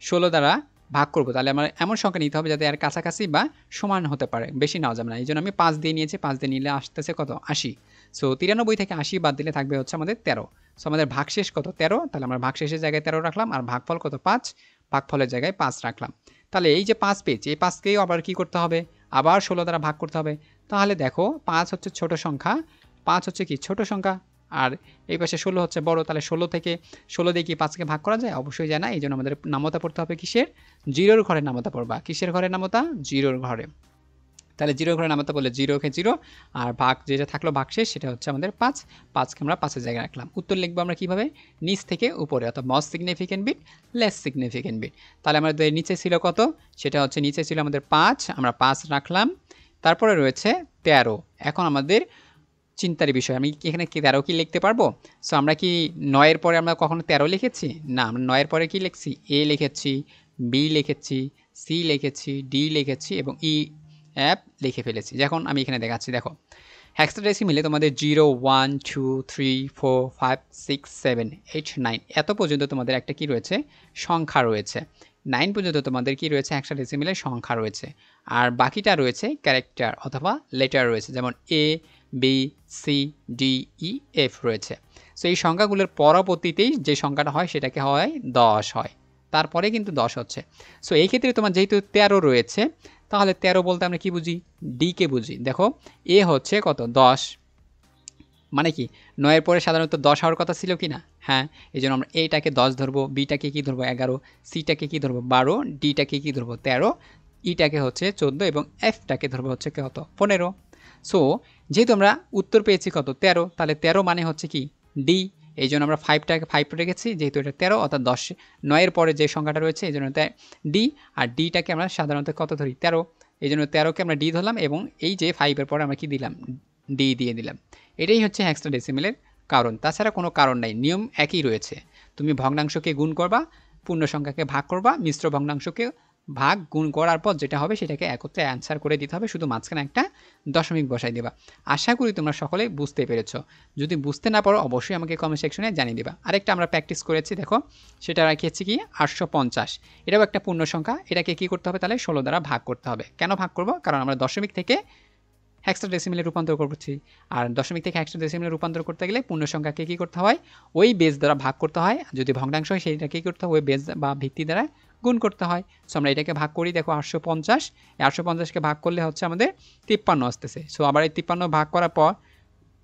16 দ্বারা ভাগ করব। তাহলে আমার এমন সংখ্যা নিতে হবে যাতে এর কাছাকাছি বা সমান হতে পারে, বেশি নেওয়া যাবে না। এই জন্য আমি 5 দিয়ে নিয়েছি, 5 দিয়ে নিলে আসতেছে কত, 80। সো 93 থেকে 80 বাদ দিলে থাকবে হচ্ছে আমাদের 13। সো আমাদের ভাগশেষ কত, 13। তাহলে আমরা ভাগশেষের জায়গায় 13 রাখলাম, আর ভাগফল কত, 5। ভাগফলের জায়গায় 5 রাখলাম। তাহলে এই যে 5 পেয়েছি, এই 5কেও আবার কি করতে হবে, আবার 16 দ্বারা ভাগ করতে হবে। তাহলে দেখো 5 হচ্ছে ছোট সংখ্যা, 5 হচ্ছে কি ছোট সংখ্যা, আর এই পাশে 16 হচ্ছে বড়। তাহলে 16 দিয়ে কি 5কে ভাগ করা যায়? অবশ্যই যায় না। এই জন্য আমাদের নামতা পড়তে হবে কিসের, জিরোর ঘরে নামতা পড়বা। কিসের ঘরে নামতা, জিরোর ঘরে। তাহলে জিরোর ঘরে নামতা বললে 0কে 0, আর ভাগ যেটা থাকলো ভাগশেষ সেটা হচ্ছে আমাদের 5। 5কে আমরা 5-এর জায়গায় রাখলাম। উত্তর লিখবো আমরা কীভাবে, নিচ থেকে উপরে, অর্থাৎ most significant bit less significant bit. তাহলে আমাদের নিচে ছিল কত, সেটা হচ্ছে নিচে ছিল আমাদের 5, আমরা 5 রাখলাম। তারপরে রয়েছে 13। এখন আমাদের চিন্তার বিষয়, আমি এখানে কি 13 কি লিখতে পারবো? সো আমরা কি 9-এর পরে আমরা কখনো 13 লিখেছি? না, আমরা 9-এর পরে কি লিখছি, এ লিখেছি, বি লিখেছি, সি লিখেছি, ডি লিখেছি এবং ই এফ লিখে ফেলেছি। যখন আমি এখানে দেখাচ্ছি, দেখো হেক্সাডেসিমেলে তোমাদের 0 1 2 3 4 5 6 7 8 9 এত পর্যন্ত তোমাদের একটা কি রয়েছে, সংখ্যা রয়েছে। 9 পর্যন্ত তোমাদের কি রয়েছে, হেক্সাডেসিমেলের সংখ্যা রয়েছে। আর বাকিটা রয়েছে ক্যারেক্টার অথবা লেটার রয়েছে, যেমন A B C D E F রয়েছে। সো এই সংখ্যাগুলোর পরবর্তীতেই যে সংখ্যাটা হয় সেটাকে হয় 10 হয়, তারপরে কিন্তু 10 হচ্ছে। সো এই ক্ষেত্রে তোমার যেহেতু 13 রয়েছে, তাহলে 13 বলতে আমরা কি বুঝি, ডিকে বুঝি। দেখো এ হচ্ছে কত, 10, মানে কি 9-এর পরে সাধারণত 10 হওয়ার কথা ছিল কি না? হ্যাঁ, এই জন্য আমরা এটাকে 10 ধরবো, বিটাকে কি ধরবো, 11, সিটাকে কি ধরবো, 12, ডিটাকে কি ধরবো, 13, ইটাকে হচ্ছে 14 এবং এফটাকে ধরবো হচ্ছে কত, 15। সো যেহেতু আমরা উত্তর পেয়েছি কত, 13, তাহলে 13 মানে হচ্ছে কি, ডি। এই জন্য আমরা 5 রেখেছি, যেহেতু এটা 13, অর্থাৎ 9-এর পরে যে সংখ্যাটা রয়েছে এই জন্য ডি। আর ডিটাকে আমরা সাধারণত কত ধরি, 13। এই জন্য 13কে আমরা ডি ধরলাম এবং এই যে 5-এর পরে আমরা কি দিলাম, ডি দিয়ে দিলাম। এটাই হচ্ছে হেক্সাডেসিমেলের কারণ, তাছাড়া কোনো কারণ নাই, নিয়ম একই রয়েছে। তুমি ভগ্নাংশকে গুণ করবা, পূর্ণ সংখ্যাকে ভাগ করবা, মিশ্র ভগ্নাংশকে ভাগ গুণ করার পর যেটা হবে সেটাকে একত্রে অ্যান্সার করে দিতে হবে, শুধু মাঝখানে একটা দশমিক বসাই দেবা। আশা করি তোমরা সকলে বুঝতে পেরেছো। যদি বুঝতে না পারো অবশ্যই আমাকে কমেন্ট সেকশনে জানিয়ে দিবা। আরেকটা আমরা প্র্যাকটিস করেছি, দেখো সেটা রাখিয়েছি কি 850, এটাও একটা পূর্ণ সংখ্যা। এটাকে কি করতে হবে, তাহলে 16 দ্বারা ভাগ করতে হবে। কেন ভাগ করব, কারণ আমরা দশমিক থেকে হেক্সাডেসিমেলে রূপান্তর করছি, আর দশমিক থেকে হেক্সাডেসিমেলে রূপান্তর করতে গেলে পূর্ণ সংখ্যাকে কী করতে হয়, ওই বেস দ্বারা ভাগ করতে হয়। যদি ভগ্নাংশ হয় সেইটা কী করতে হয়, ওই বেস বা ভিত্তি দ্বারা গুণ করতে হয়। সো আমরা এটাকে ভাগ করি, দেখো 850, এই 850কে ভাগ করলে হচ্ছে আমাদের 53 আসতেছে। সো আবার এই 53 ভাগ করার পর,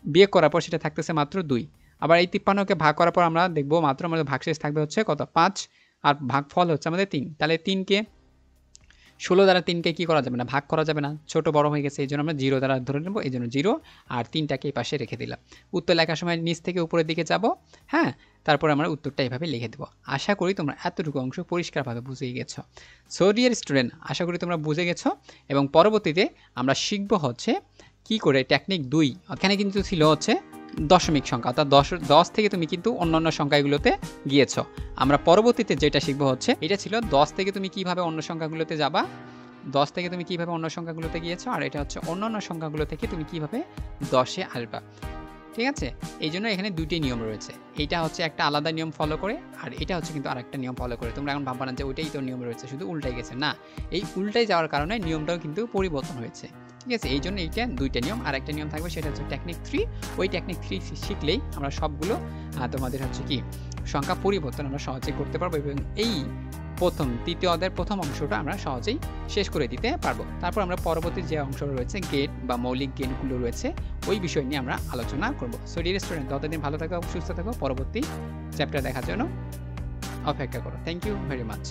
বিয়োগ করার পর সেটা থাকতেছে মাত্র 2। আবার এই 53কে ভাগ করার পর আমরা দেখবো মাত্র আমাদের ভাগশেষ থাকবে হচ্ছে কত, 5, আর ভাগফল হচ্ছে আমাদের 3। তাহলে 3কে 16 দ্বারা 3কে কী করা যাবে না, ভাগ করা যাবে না, ছোট বড় হয়ে গেছে, এই জন্য আমরা 0 দ্বারা ধরে নেব, এই জন্য 0, আর 3টাকে এই পাশে রেখে দিলাম। উত্তর লেখার সময় নিচ থেকে উপরের দিকে যাব, হ্যাঁ, তারপর আমরা উত্তরটা এইভাবে লিখে দেবো। আশা করি তোমরা এতটুকু অংশ পরিষ্কারভাবে বুঝে গেছো। সো ডিয়ার স্টুডেন্ট, আশা করি তোমরা বুঝে গেছো এবং পরবর্তীতে আমরা শিখব হচ্ছে কি করে টেকনিক 2। এখানে কিন্তু ছিল হচ্ছে দশমিক সংখ্যা, অর্থাৎ 10 থেকে তুমি কিন্তু অন্যান্য সংখ্যাগুলোতে গিয়েছো। আমরা পরবর্তীতে যেটা শিখবো হচ্ছে, এটা ছিল 10 থেকে তুমি কিভাবে অন্য সংখ্যাগুলোতে যাবা, 10 থেকে তুমি কিভাবে অন্য সংখ্যাগুলোতে গিয়েছো, আর এটা হচ্ছে অন্যান্য সংখ্যাগুলো থেকে তুমি কিভাবে 10-এ আসবা। ঠিক আছে? এই জন্য এখানে ২ টি নিয়ম রয়েছে। এইটা হচ্ছে একটা আলাদা নিয়ম ফলো করে, আর এটা হচ্ছে কিন্তু আরেকটা নিয়ম ফলো করে। তোমরা এখন ভাববা না যে ওইটাই তো নিয়ম রয়েছে, শুধু উল্টাই গেছে। না, এই উল্টাই যাওয়ার কারণে নিয়মটাও কিন্তু পরিবর্তন হয়েছে। ঠিক আছে? এই জন্য এইটা ২ টা নিয়ম। আরেকটা নিয়ম থাকবে, সেটা হচ্ছে টেকনিক 3। ওই টেকনিক 3 শিখলেই আমরা সবগুলো তোমাদের হচ্ছে কি সংখ্যা পরিবর্তন আমরা সহজেই করতে পারবো, এবং এই তৃতীয় অধ্যায়ের প্রথম অংশটা আমরা সহজেই শেষ করে দিতে পারবো। তারপর আমরা পরবর্তী যে অংশ রয়েছে, গেট বা মৌলিক গেটগুলো রয়েছে, ওই বিষয় নিয়ে আমরা আলোচনা করব। সো ডিয়ার স্টুডেন্ট, ততদিন ভালো থাকো, সুস্থ থাকো, পরবর্তী চ্যাপ্টার দেখার জন্য অপেক্ষা করো। Thank you very much.